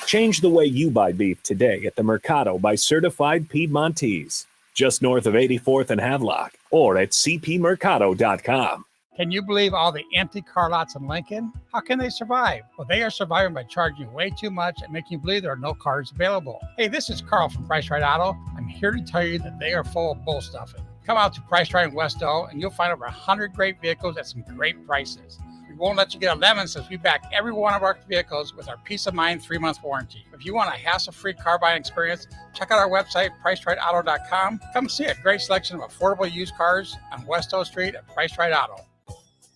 Change the way you buy beef today at the Mercado by Certified Piedmontese, just north of 84th and Havelock, or at cpmercado.com. Can you believe all the empty car lots in Lincoln? How can they survive? Well, they are surviving by charging way too much and making you believe there are no cars available. Hey, this is Carl from Price Right Auto. I'm here to tell you that they are full of bull stuffing. Come out to Price Right in West O, and you'll find over 100 great vehicles at some great prices. We won't let you get a lemon since we back every one of our vehicles with our Peace of Mind 3-month warranty. If you want a hassle-free car buying experience, check out our website, PriceRightAuto.com. Come see a great selection of affordable used cars on West O Street at Price Right Auto.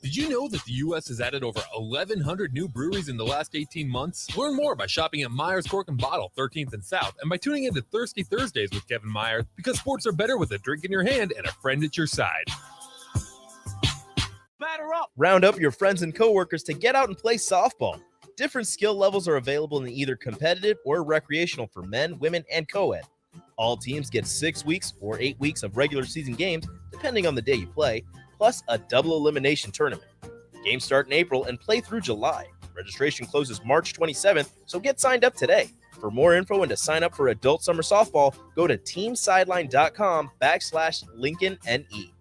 Did you know that the U.S. has added over 1,100 new breweries in the last 18 months? Learn more by shopping at Myers Cork and Bottle, 13th and South, and by tuning in to Thirsty Thursdays with Kevin Myers, because sports are better with a drink in your hand and a friend at your side. Batter up! Round up your friends and coworkers to get out and play softball. Different skill levels are available in either competitive or recreational for men, women, and co-ed. All teams get 6 weeks or 8 weeks of regular season games, depending on the day you play, plus a double elimination tournament. Games start in April and play through July. Registration closes March 27th, so get signed up today. For more info and to sign up for adult summer softball, go to teamsideline.com/LincolnNE.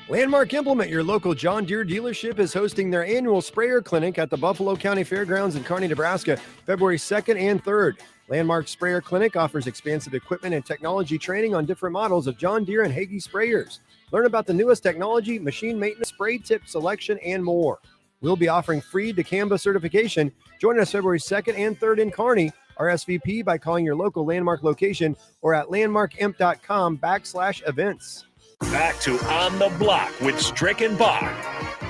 Landmark Implement, your local John Deere dealership, is hosting their annual sprayer clinic at the Buffalo County Fairgrounds in Kearney, Nebraska, February 2nd and 3rd. Landmark Sprayer Clinic offers expansive equipment and technology training on different models of John Deere and Hagie sprayers. Learn about the newest technology, machine maintenance, spray tip selection, and more. We'll be offering free dicamba certification. Join us February 2nd and 3rd in Kearney. RSVP by calling your local Landmark location or at landmarkimp.com/events. Back to On the Block with Strick and Bach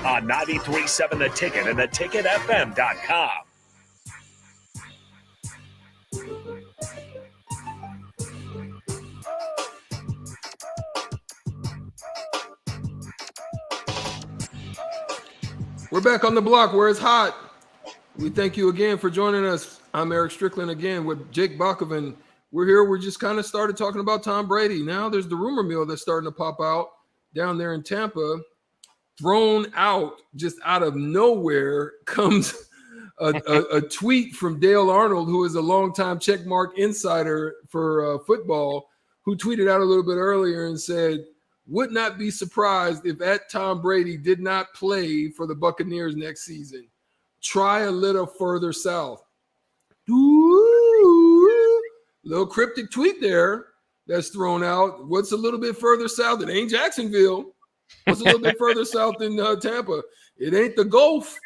on 93.7 The Ticket and theticketfm.com. We're back on the block where it's hot. We thank you again for joining us. I'm Eric Strickland again with Jake Bakoven. We're here. We just kind of started talking about Tom Brady. Now there's the rumor mill that's starting to pop out down there in Tampa. Thrown out just out of nowhere comes a tweet from Dale Arnold, who is a longtime checkmark insider for football, who tweeted out a little bit earlier and said, would not be surprised if Tom Brady did not play for the Buccaneers next season. Try a little further south. Ooh, little cryptic tweet there that's thrown out. What's a little bit further south? It ain't Jacksonville. What's a little bit further south than Tampa? It ain't the Gulf.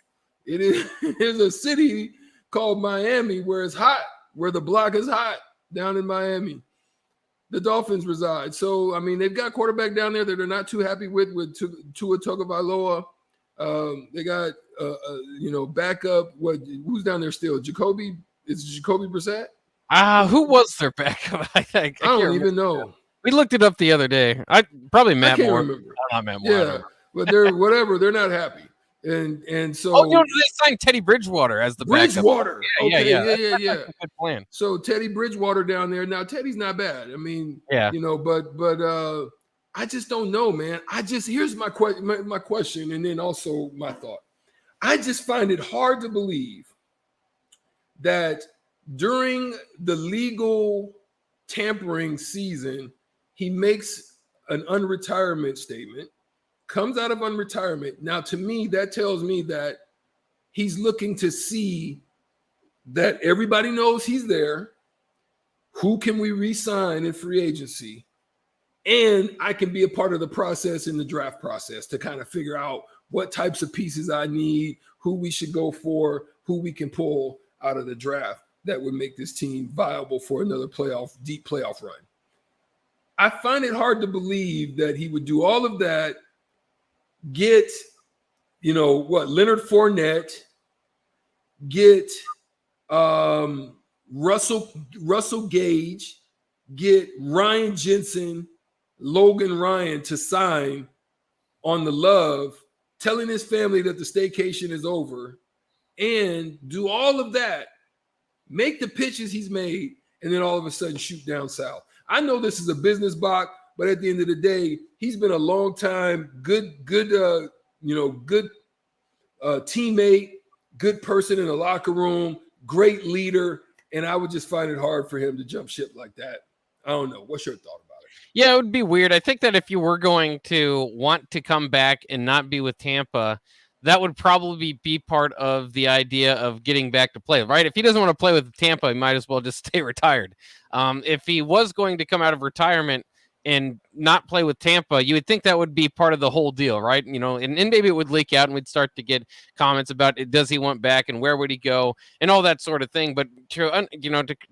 It is a city called Miami where it's hot, where the block is hot. down in Miami. The Dolphins reside. So, I mean, they've got quarterback down there that they're not too happy with Tua Tagovailoa. They got, backup. Who's down there still? Jacoby? Is it Jacoby Brissett? Who was their backup? I don't even know. We looked it up the other day. Probably Matt I can't Moore. remember. Not Matt Moore. Yeah, but they're whatever. They're not happy. And so they signed Teddy Bridgewater as the Bridgewater. backup. Yeah. That's a good plan. So Teddy Bridgewater down there. Now Teddy's not bad. I mean, yeah, but I just don't know, man. Here's my question, and then also my thought. I just find it hard to believe that during the legal tampering season, he makes an unretirement statement. Comes out of unretirement. Now, to me, that tells me that he's looking to see that everybody knows he's there. Who can we re-sign in free agency? And I can be a part of the process in the draft process to kind of figure out what types of pieces I need, who we should go for, who we can pull out of the draft that would make this team viable for another deep playoff run. I find it hard to believe that he would do all of that, get, Leonard Fournette, get Russell Gage, get Ryan Jensen, Logan Ryan to sign on the love, telling his family that the staycation is over, and do all of that, make the pitches he's made, and then all of a sudden shoot down south. I know this is a business bot, but at the end of the day, he's been a long time good teammate, good person in the locker room, great leader, and I would just find it hard for him to jump ship like that. I don't know. What's your thought about it? Yeah, it would be weird. I think that if you were going to want to come back and not be with Tampa, that would probably be part of the idea of getting back to play, right? If he doesn't want to play with Tampa, he might as well just stay retired. If he was going to come out of retirement and not play with Tampa, you would think that would be part of the whole deal, right? And maybe it would leak out and we'd start to get comments about it. Does he want back and where would he go and all that sort of thing. But to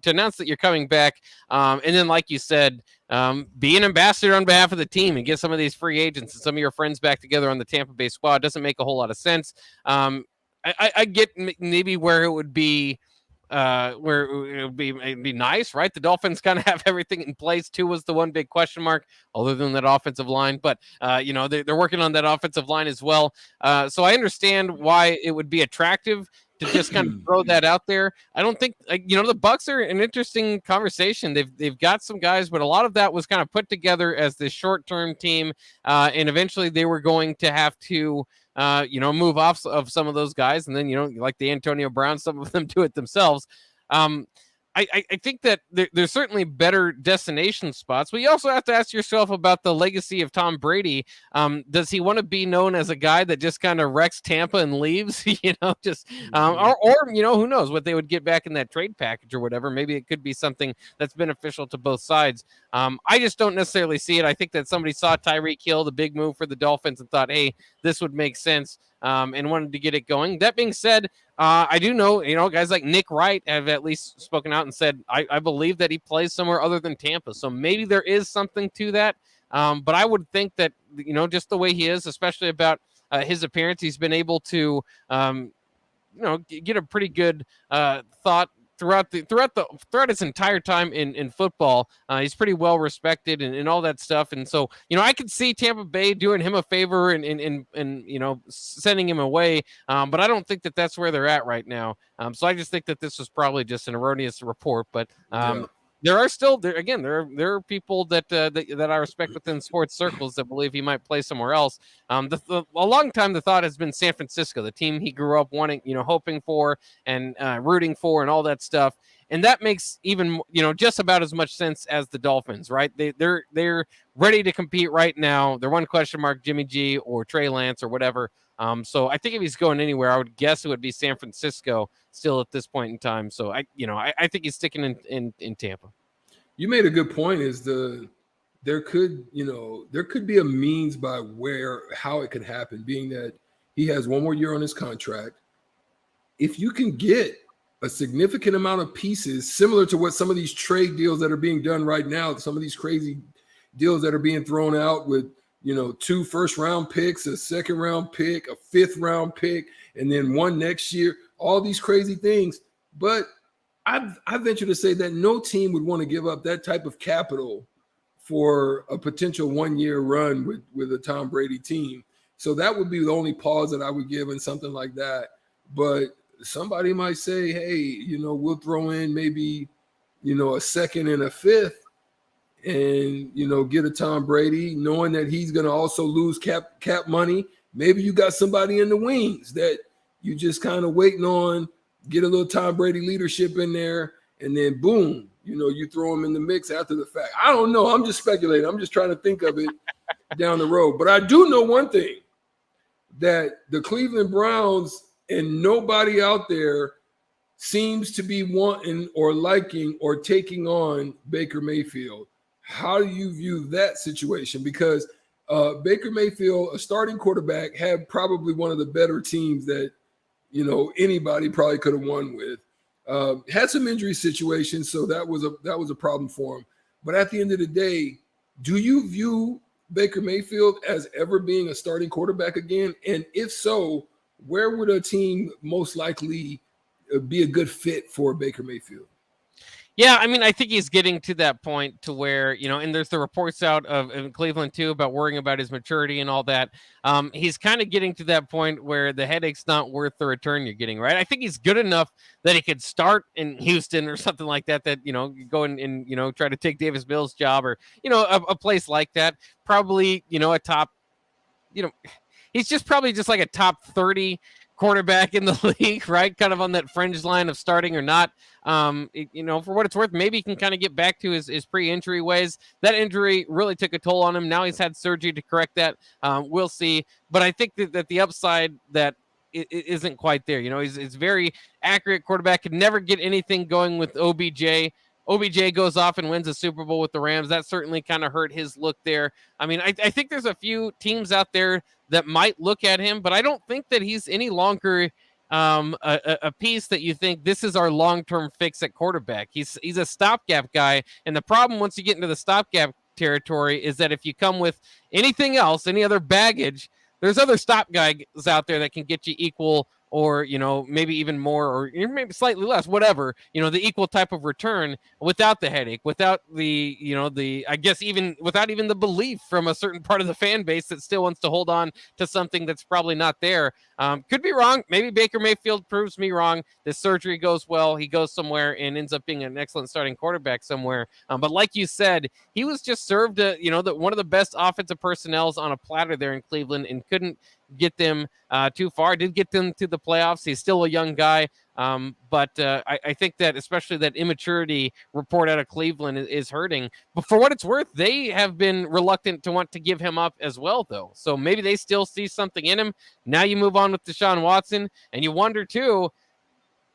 announce that you're coming back, and then like you said, be an ambassador on behalf of the team and get some of these free agents and some of your friends back together on the Tampa Bay squad doesn't make a whole lot of sense. I get maybe where it would be. Where it'd be nice, right? The Dolphins kind of have everything in place. Tua was the one big question mark, other than that offensive line. But they're working on that offensive line as well. So I understand why it would be attractive to just kind of throw that out there. I don't think the Bucs are an interesting conversation. They've got some guys, but a lot of that was kind of put together as this short-term team, and eventually they were going to have to move off of some of those guys. And then, like the Antonio Brown, some of them do it themselves. I think that there's certainly better destination spots, but you also have to ask yourself about the legacy of Tom Brady. Does he want to be known as a guy that just kind of wrecks Tampa and leaves, or who knows what they would get back in that trade package or whatever. Maybe it could be something that's beneficial to both sides. I just don't necessarily see it. I think that somebody saw Tyreek Hill, the big move for the Dolphins, and thought, hey, this would make sense, and wanted to get it going. That being said, I do know, guys like Nick Wright have at least spoken out and said, I believe that he plays somewhere other than Tampa. So maybe there is something to that. But I would think that, just the way he is, especially about his appearance, he's been able to, get a pretty good thought throughout his entire time in football. He's pretty well respected and all that stuff. And so, I could see Tampa Bay doing him a favor and sending him away. But I don't think that that's where they're at right now. So I just think that this was probably just an erroneous report, but there are people that I respect within sports circles that believe he might play somewhere else. A long time the thought has been San Francisco, the team he grew up wanting, hoping for and rooting for and all that stuff. And that makes even, just about as much sense as the Dolphins, right? They're ready to compete right now. They're one question mark, Jimmy G or Trey Lance or whatever. So I think if he's going anywhere, I would guess it would be San Francisco still at this point in time. So I think he's sticking in Tampa. You made a good point. There could be a means by how it could happen, being that he has one more year on his contract. If you can get a significant amount of pieces, similar to what some of these trade deals that are being done right now, some of these crazy deals that are being thrown out with, 2 first-round picks, a second-round pick, a 5th-round pick, and then one next year, all these crazy things. But I venture to say that no team would want to give up that type of capital for a potential 1-year run with a Tom Brady team. So that would be the only pause that I would give in something like that. But somebody might say, hey, we'll throw in maybe, a 2nd and a 5th and, get a Tom Brady, knowing that he's going to also lose cap money. Maybe you got somebody in the wings that you just kind of waiting on, get a little Tom Brady leadership in there, and then boom, you throw him in the mix after the fact. I don't know. I'm just speculating. I'm just trying to think of it down the road. But I do know one thing, that the Cleveland Browns and nobody out there seems to be wanting or liking or taking on Baker Mayfield. How do you view that situation? Because Baker Mayfield, a starting quarterback, had probably one of the better teams that, anybody probably could have won with. Had some injury situations, so that was a problem for him. But at the end of the day, do you view Baker Mayfield as ever being a starting quarterback again? And if so, where would a team most likely be a good fit for Baker Mayfield? Yeah, I mean, I think he's getting to that point to where, and there's the reports out of Cleveland too about worrying about his maturity and all that. He's kind of getting to that point where the headache's not worth the return you're getting, right? I think he's good enough that he could start in Houston or something like that, go and try to take Davis Mills' job or, a place like that. Probably, a top, he's just probably just like a top 30 quarterback in the league, right? Kind of on that fringe line of starting or not. For what it's worth, maybe he can kind of get back to his pre-injury ways. That injury really took a toll on him. Now he's had surgery to correct that. We'll see. But I think that the upside that it isn't quite there. He's very accurate quarterback. Could never get anything going with OBJ. OBJ goes off and wins a Super Bowl with the Rams. That certainly kind of hurt his look there. I mean, I think there's a few teams out there that might look at him, but I don't think that he's any longer a piece that you think this is our long-term fix at quarterback. He's a stopgap guy, and the problem once you get into the stopgap territory is that if you come with anything else, any other baggage, there's other stop guys out there that can get you equal or, maybe even more or maybe slightly less, whatever, the equal type of return without the headache, without the, I guess even without even the belief from a certain part of the fan base that still wants to hold on to something that's probably not there. Could be wrong. Maybe Baker Mayfield proves me wrong. This surgery goes well. He goes somewhere and ends up being an excellent starting quarterback somewhere. But like you said, he was just served, one of the best offensive personnels on a platter there in Cleveland and couldn't get them too far. Did get them to the playoffs. He's still a young guy. But I think that especially that immaturity report out of Cleveland is hurting. But for what it's worth, they have been reluctant to want to give him up as well, though. So maybe they still see something in him. Now you move on with Deshaun Watson, and you wonder, too,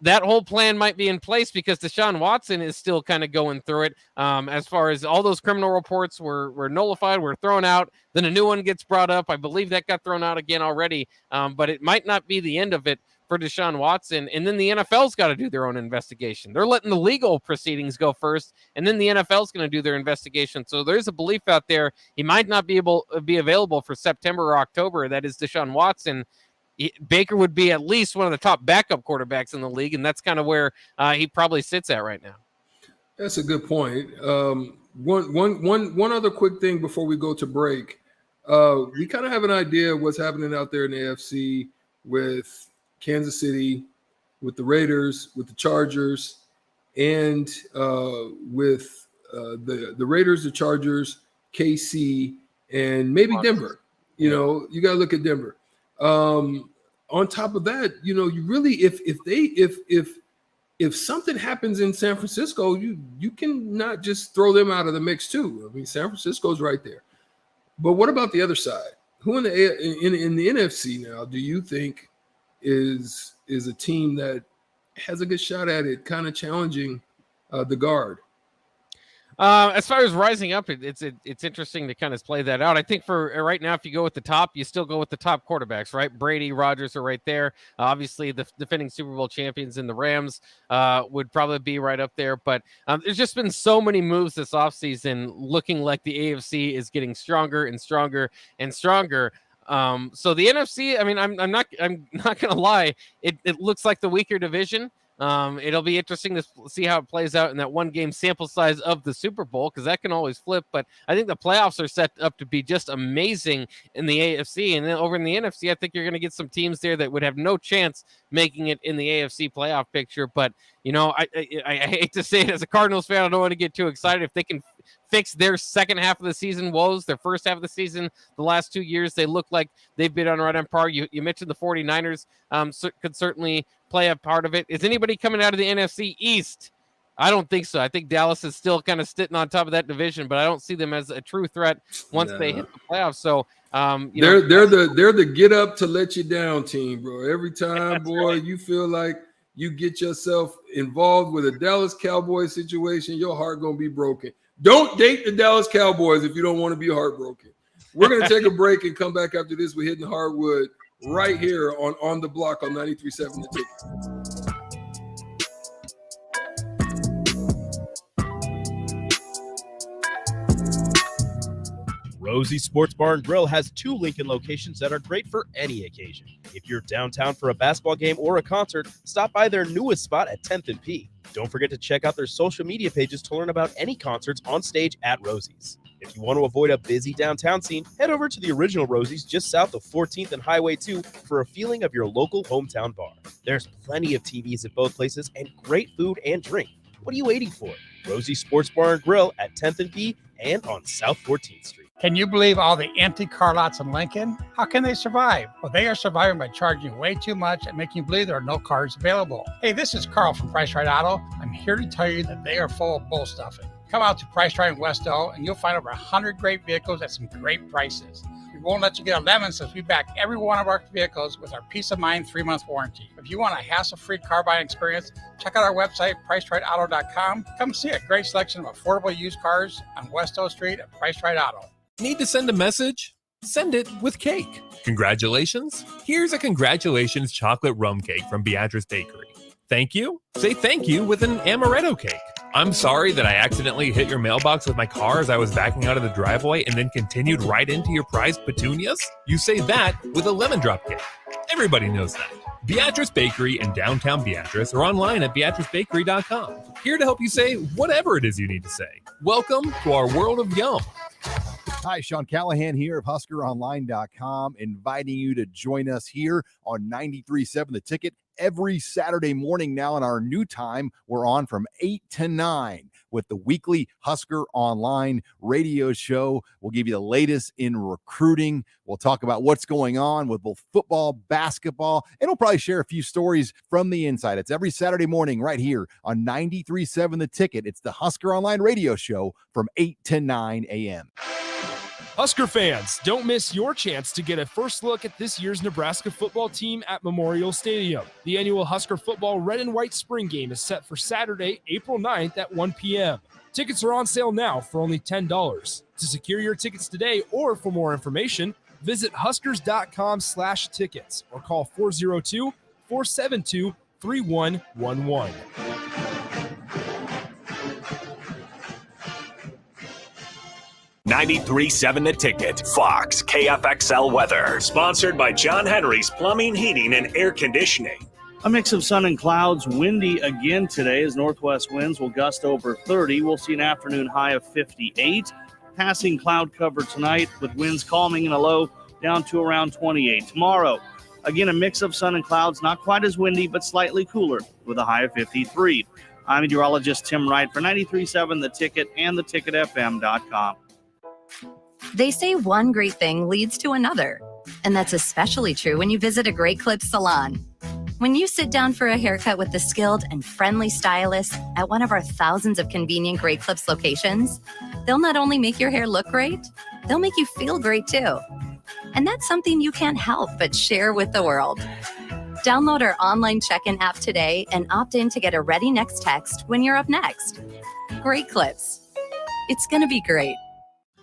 that whole plan might be in place because Deshaun Watson is still kind of going through it. As far as all those criminal reports were nullified, were thrown out. Then a new one gets brought up. I believe that got thrown out again already. But it might not be the end of it for Deshaun Watson. And then the NFL's got to do their own investigation. They're letting the legal proceedings go first, and then the NFL's going to do their investigation. So there's a belief out there he might not be available for September or October. That is Deshaun Watson. Baker would be at least one of the top backup quarterbacks in the league, and that's kind of where he probably sits at right now. That's a good point. One other quick thing before we go to break. We kind of have an idea of what's happening out there in the AFC with Kansas City, with the Raiders, with the Chargers, and with the Raiders, the Chargers, KC, and maybe Denver. You got to look at Denver. On top of that, you really, if something happens in San Francisco, you can not just throw them out of the mix too. I mean, San Francisco's right there. But what about the other side? Who in the NFC now do you think is a team that has a good shot at it, kind of challenging the guard? As far as rising up, it's interesting to kind of play that out. I think for right now, if you go with the top, you still go with the top quarterbacks, right? Brady, Rodgers are right there. Obviously, the defending Super Bowl champions in the Rams would probably be right up there. But there's just been so many moves this offseason looking like the AFC is getting stronger and stronger and stronger. So the NFC, I mean, I'm not gonna lie, it looks like the weaker division. It'll be interesting to see how it plays out in that one game sample size of the Super Bowl, because that can always flip. But I think the playoffs are set up to be just amazing in the AFC. And then over in the NFC, I think you're going to get some teams there that would have no chance making it in the AFC playoff picture. But, you know, I hate to say it as a Cardinals fan, I don't want to get too excited. If they can fix their second half of the season woes, their first half of the season, the last 2 years, they look like they've been on right on par. You mentioned the 49ers could certainly play a part of it. Is anybody coming out of the NFC East? I don't think so. I think Dallas is still kind of sitting on top of that division, but I don't see them as a true threat once they hit the playoffs. So they're the get up to let you down team, bro. Every time, boy, you feel like you get yourself involved with a Dallas Cowboys situation, your heart gonna be broken. Don't date the Dallas Cowboys if you don't want to be heartbroken. We're gonna take a break and come back after this. We're hitting hardwood right here on the block on 93.7 The Ticket. Rosie Sports Bar and Grill has 2 Lincoln locations that are great for any occasion. If you're downtown for a basketball game or a concert, stop by their newest spot at 10th and P. Don't forget to check out their social media pages to learn about any concerts on stage at Rosie's. If you want to avoid a busy downtown scene, head over to the original Rosie's just south of 14th and Highway 2 for a feeling of your local hometown bar. There's plenty of TVs at both places and great food and drink. What are you waiting for? Rosie Sports Bar and Grill at 10th and P and on South 14th Street. Can you believe all the empty car lots in Lincoln? How can they survive? Well, they are surviving by charging way too much and making you believe there are no cars available. Hey, this is Carl from Price Right Auto. I'm here to tell you that they are full of bull stuffing. Come out to Price Right in Westo and you'll find over 100 great vehicles at some great prices. We won't let you get a lemon since we back every one of our vehicles with our Peace of Mind 3-month warranty. If you want a hassle-free car buying experience, check out our website, PriceRightAuto.com. Come see a great selection of affordable used cars on Westo Street at Price Right Auto. Need to send a message? Send it with cake. Congratulations? Here's a congratulations chocolate rum cake from Beatrice Bakery. Thank you? Say thank you with an amaretto cake. I'm sorry that I accidentally hit your mailbox with my car as I was backing out of the driveway and then continued right into your prized petunias. You say that with a lemon drop cake. Everybody knows that. Beatrice Bakery in downtown Beatrice or online at beatricebakery.com. Here to help you say whatever it is you need to say. Welcome to our world of yum. Hi, Sean Callahan here of HuskerOnline.com, inviting you to join us here on 93.7 The Ticket every Saturday morning now. In our new time, we're on from 8 to 9 with the weekly Husker Online radio show. We'll give you the latest in recruiting. We'll talk about what's going on with both football, basketball, and we'll probably share a few stories from the inside. It's every Saturday morning right here on 93.7 The Ticket. It's the Husker Online radio show from 8 to 9 a.m. Husker fans, don't miss your chance to get a first look at this year's Nebraska football team at Memorial Stadium. The annual Husker football red and white spring game is set for Saturday, April 9th at 1 p.m. Tickets are on sale now for only $10. To secure your tickets today or for more information, visit huskers.com/tickets or call 402-472-3111. 93.7 The Ticket, Fox, KFXL weather. Sponsored by John Henry's Plumbing, Heating, and Air Conditioning. A mix of sun and clouds, windy again today as northwest winds will gust over 30. We'll see an afternoon high of 58. Passing cloud cover tonight with winds calming in a low down to around 28. Tomorrow, again, a mix of sun and clouds, not quite as windy, but slightly cooler with a high of 53. I'm meteorologist Tim Wright for 93.7 The Ticket and theticketfm.com. They say one great thing leads to another, and that's especially true when you visit a Great Clips salon. When you sit down for a haircut with the skilled and friendly stylist at one of our thousands of convenient Great Clips locations, they'll not only make your hair look great, they'll make you feel great too. And that's something you can't help but share with the world. Download our online check-in app today and opt in to get a ready next text when you're up next. Great Clips. It's going to be great.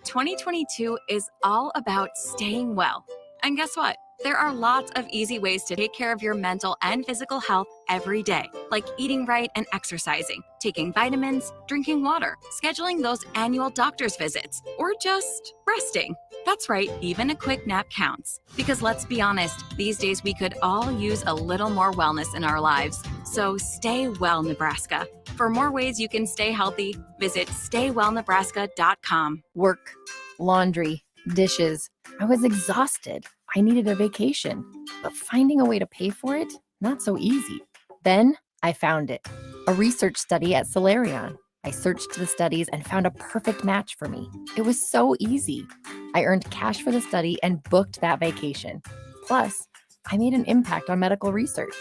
2022 is all about staying well. And guess what? There are lots of easy ways to take care of your mental and physical health every day, like eating right and exercising, taking vitamins, drinking water, scheduling those annual doctor's visits, or just resting. That's right, even a quick nap counts. Because let's be honest, these days we could all use a little more wellness in our lives. So stay well, Nebraska. For more ways you can stay healthy, visit staywellnebraska.com. Work, laundry, dishes. I was exhausted. I needed a vacation, but finding a way to pay for it, not so easy. Then I found it, a research study at Solarion. I searched the studies and found a perfect match for me. It was so easy. I earned cash for the study and booked that vacation. Plus, I made an impact on medical research.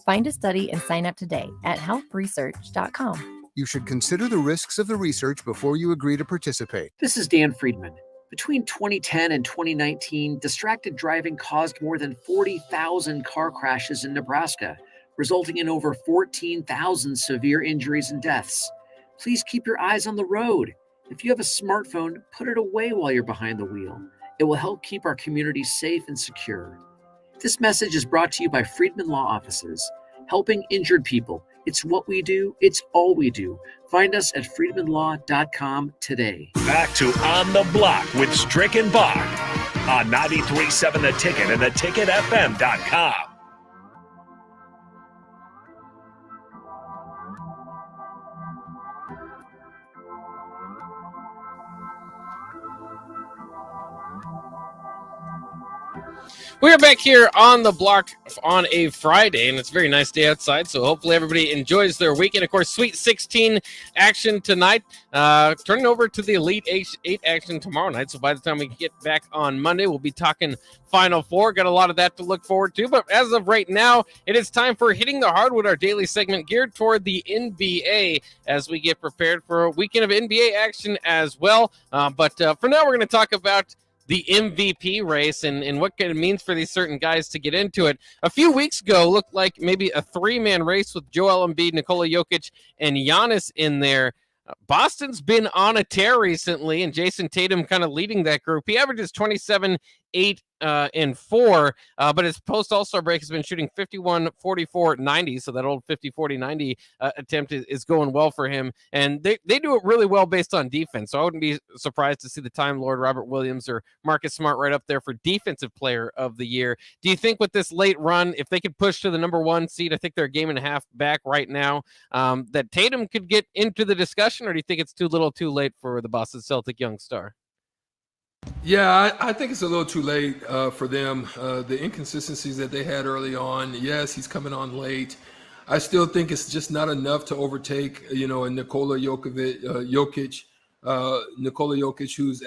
Find a study and sign up today at helpresearch.com. You should consider the risks of the research before you agree to participate. This is Dan Friedman. Between 2010 and 2019, distracted driving caused more than 40,000 car crashes in Nebraska, resulting in over 14,000 severe injuries and deaths. Please keep your eyes on the road. If you have a smartphone, put it away while you're behind the wheel. It will help keep our community safe and secure. This message is brought to you by Friedman Law Offices, helping injured people. It's what we do. It's all we do. Find us at friedmanlaw.com today. Back to On the Block with Strick and Bach on 93.7 The Ticket and theticketfm.com. We are back here on the block on a Friday, and it's a very nice day outside, so hopefully everybody enjoys their weekend. Of course, Sweet 16 action tonight, turning over to the Elite 8 action tomorrow night, so by the time we get back on Monday, we'll be talking Final Four. Got a lot of that to look forward to, but as of right now, it is time for Hitting the Hardwood, our daily segment geared toward the NBA as we get prepared for a weekend of NBA action as well. But for now, we're going to talk about the MVP race and what it means for these certain guys to get into it. A few weeks ago, looked like maybe a three-man race with Joel Embiid, Nikola Jokic, and Giannis in there. Boston's been on a tear recently, and Jason Tatum kind of leading that group. He averages 27, 8, and 4, but his post All-Star break has been shooting 51, 44, 90, so that old 50, 40, 90 attempt is going well for him, and they do it really well based on defense, so I wouldn't be surprised to see the Time Lord Robert Williams or Marcus Smart right up there for Defensive Player of the Year. Do you think with this late run, if they could push to the number 1 seed, I think they're a game and a half back right now, that Tatum could get into the discussion, or do you think it's too little too late for the Boston Celtic young star? Yeah, I think it's a little too late for them. The inconsistencies that they had early on, yes, he's coming on late. I still think it's just not enough to overtake, a Nikola Jokic. Nikola Jokic, whose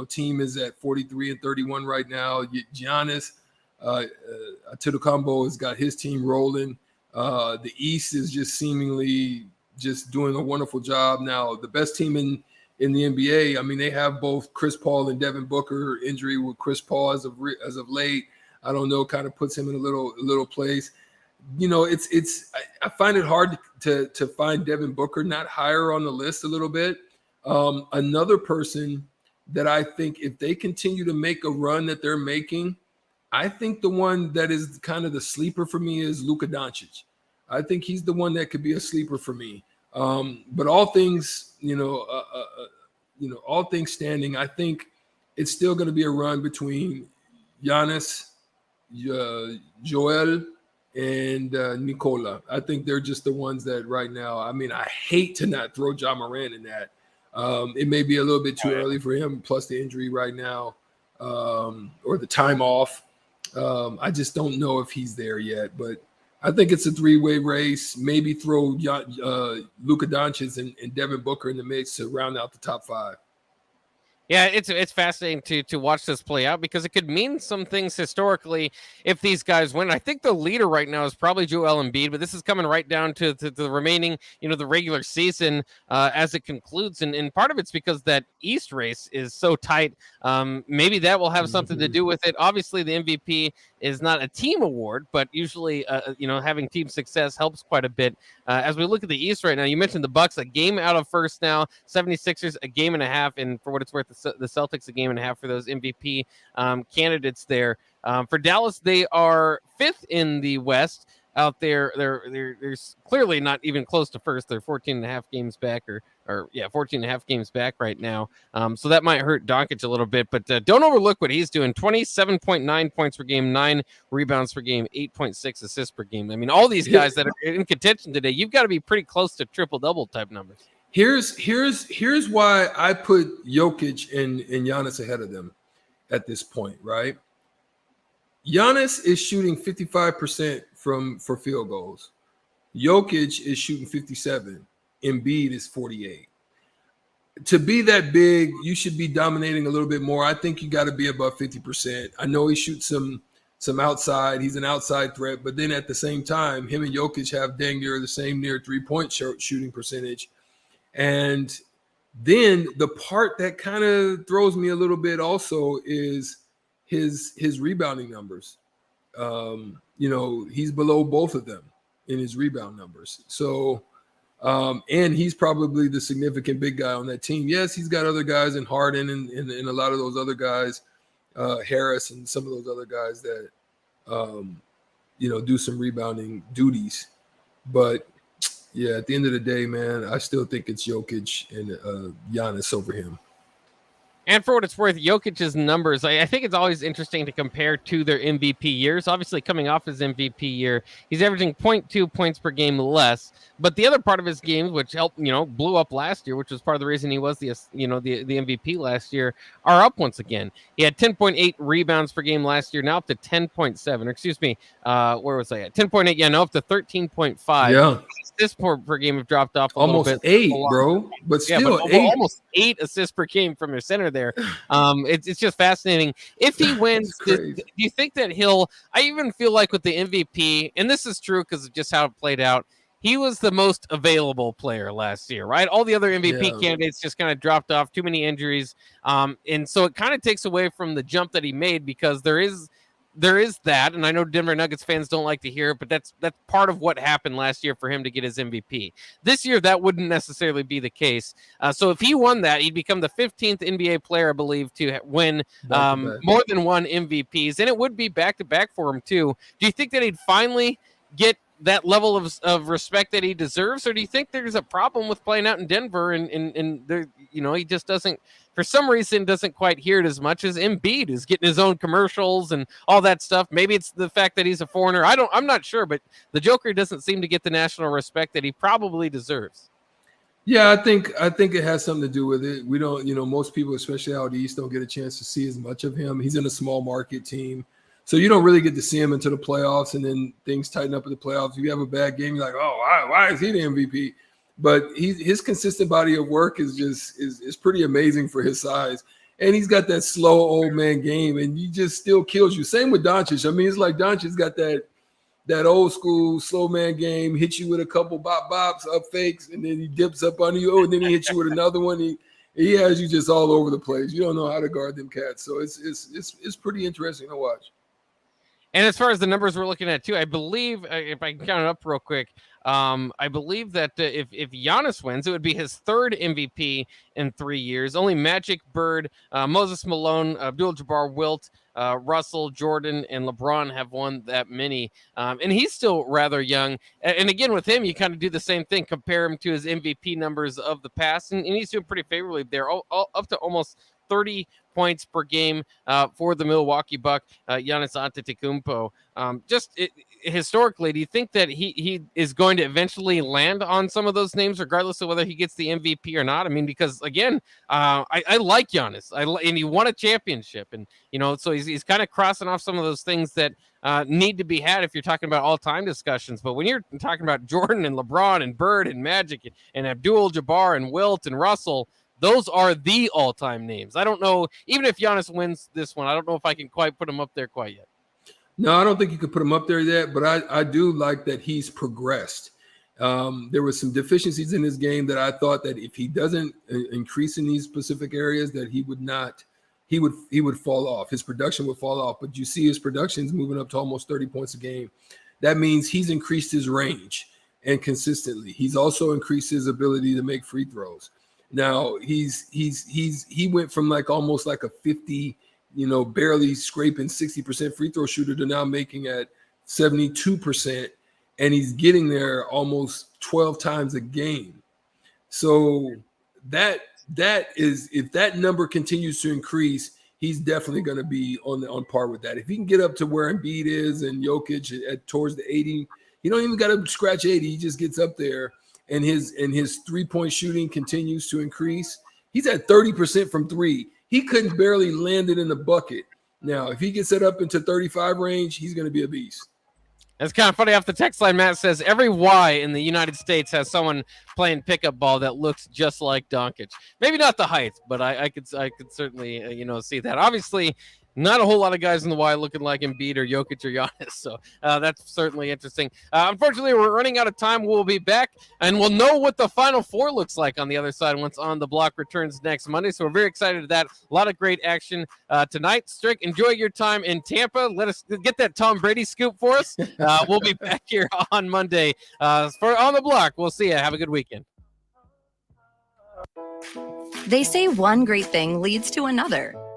team is at 43 and 31 right now. Giannis Antetokounmpo has got his team rolling. The East is just seemingly just doing a wonderful job now. The best team in the NBA, I mean, they have both Chris Paul and Devin Booker. Injury with Chris Paul as of late, I don't know, kind of puts him in a little place. I find it hard to find Devin Booker not higher on the list a little bit. Another person that I think if they continue to make a run that they're making, I think the one that is kind of the sleeper for me is Luka Doncic. I think he's the one that could be a sleeper for me. But all things, all things standing, I think it's still going to be a run between Giannis, Joel, and Nikola. I think they're just the ones that right now, I mean, I hate to not throw Ja Morant in that. It may be a little bit too early for him, plus the injury right now, or the time off. I just don't know if he's there yet, but I think it's a three-way race. Maybe throw Luka Doncic and Devin Booker in the mix to round out the top 5. Yeah, it's fascinating to watch this play out because it could mean some things historically if these guys win. I think the leader right now is probably Joel Embiid, but this is coming right down to the remaining, the regular season as it concludes, and part of it's because that East race is so tight. Maybe that will have something to do with it. Obviously, the MVP is not a team award, but usually, having team success helps quite a bit. As we look at the East right now, you mentioned the Bucks, a game out of first now, 76ers a game and a half, and for what it's worth, the Celtics a game and a half for those MVP candidates there. For Dallas, they are fifth in the West. Out there, they're clearly not even close to first. They're 14 and a half games back, 14 and a half games back right now. So that might hurt Doncic a little bit, but don't overlook what he's doing. 27.9 points per game, 9 rebounds per game, 8.6 assists per game. I mean, all these guys that are in contention today, you've got to be pretty close to triple-double type numbers. Here's why I put Jokic and Giannis ahead of them at this point, right? Giannis is shooting 55% for field goals. Jokic is shooting 57. Embiid is 48. To be that big, you should be dominating a little bit more. I think you got to be above 50%. I know he shoots some outside. He's an outside threat, but then at the same time, him and Jokic have dang near the same near three-point shooting percentage. And then the part that kind of throws me a little bit also is his rebounding numbers. He's below both of them in his rebound numbers. So, and he's probably the significant big guy on that team. Yes, he's got other guys in Harden and a lot of those other guys, Harris and some of those other guys that, do some rebounding duties. But yeah, at the end of the day, man, I still think it's Jokic and Giannis over him. And for what it's worth, Jokic's numbers, I think it's always interesting to compare to their MVP years. Obviously, coming off his MVP year, he's averaging 0.2 points per game less. But the other part of his games, which helped, blew up last year, which was part of the reason he was the MVP last year, are up once again. He had 10.8 rebounds per game last year, now up to 10.7. Or excuse me, where was I at? 10.8, yeah, now up to 13.5. Yeah. Assists per game have dropped off almost little bit. Eight, bro. But still, but 8. Almost 8 assists per game from your center there. It's just fascinating. If he wins, do you think that I even feel like with the MVP, and this is true because of just how it played out, he was the most available player last year, right? All the other MVP candidates just kind of dropped off, too many injuries. And so it kind of takes away from the jump that he made because there is that, and I know Denver Nuggets fans don't like to hear it, but that's part of what happened last year for him to get his MVP. This year, that wouldn't necessarily be the case. So if he won that, he'd become the 15th NBA player, I believe, to win more than one MVPs, and it would be back-to-back for him, too. Do you think that he'd finally get that level of respect that he deserves, or do you think there's a problem with playing out in Denver and there, he just doesn't, for some reason, doesn't quite hear it as much as Embiid is getting his own commercials and all that stuff? Maybe it's the fact that he's a foreigner. I'm not sure, but the Joker doesn't seem to get the national respect that he probably deserves. Yeah, I think it has something to do with it. We don't, most people, especially out east, don't get a chance to see as much of him. He's in a small market team. So you don't really get to see him until the playoffs, and then things tighten up in the playoffs. If you have a bad game, you're like, oh, why is he the MVP? But his consistent body of work is pretty amazing for his size. And he's got that slow old man game, and he just still kills you. Same with Doncic. I mean, it's like Doncic's got that old school slow man game, hits you with a couple bops, up fakes, and then he dips up on you. Oh, and then he hits you with another one. He has you just all over the place. You don't know how to guard them cats. So it's pretty interesting to watch. And as far as the numbers we're looking at, too, I believe, if I can count it up real quick, I believe that if Giannis wins, it would be his third MVP in 3 years. Only Magic, Bird, Moses Malone, Abdul-Jabbar, Wilt, Russell, Jordan, and LeBron have won that many. And he's still rather young. And again, with him, you kind of do the same thing. Compare him to his MVP numbers of the past. And he's doing pretty favorably there, all up to almost 30 points per game for the Milwaukee Buck, Giannis Antetokounmpo. Historically, do you think that he is going to eventually land on some of those names, regardless of whether he gets the MVP or not? I mean, because again, I like Giannis, and he won a championship, and so he's kind of crossing off some of those things that need to be had if you're talking about all-time discussions. But when you're talking about Jordan and LeBron and Bird and Magic and Abdul-Jabbar and Wilt and Russell, those are the all-time names. I don't know, even if Giannis wins this one, I don't know if I can quite put him up there quite yet. No, I don't think you could put him up there yet, but I do like that he's progressed. There were some deficiencies in his game that I thought that if he doesn't increase in these specific areas, that he would fall off. His production would fall off. But you see his production's moving up to almost 30 points a game. That means he's increased his range and consistently. He's also increased his ability to make free throws. Now he went from like almost like a 50, barely scraping 60% free throw shooter to now making at 72%. And he's getting there almost 12 times a game. So that is, if that number continues to increase, he's definitely going to be on par with that. If he can get up to where Embiid is and Jokic towards the 80, you don't even got to scratch 80. He just gets up there, and his 3-point shooting continues to increase. He's at 30% from three. He couldn't barely land it in the bucket. Now, if he gets it up into 35 range, he's going to be a beast. It's kind of funny. Off the text line, Matt says every Y in the United States has someone playing pickup ball that looks just like Doncic. Maybe not the height, but I could certainly see that. Obviously, not a whole lot of guys in the Y looking like Embiid or Jokic or Giannis, so that's certainly interesting. Unfortunately, we're running out of time. We'll be back, and we'll know what the Final Four looks like on the other side once On the Block returns next Monday, so we're very excited for that. A lot of great action tonight. Strick, enjoy your time in Tampa. Let us get that Tom Brady scoop for us. We'll be back here on Monday for On the Block. We'll see you. Have a good weekend. They say one great thing leads to another.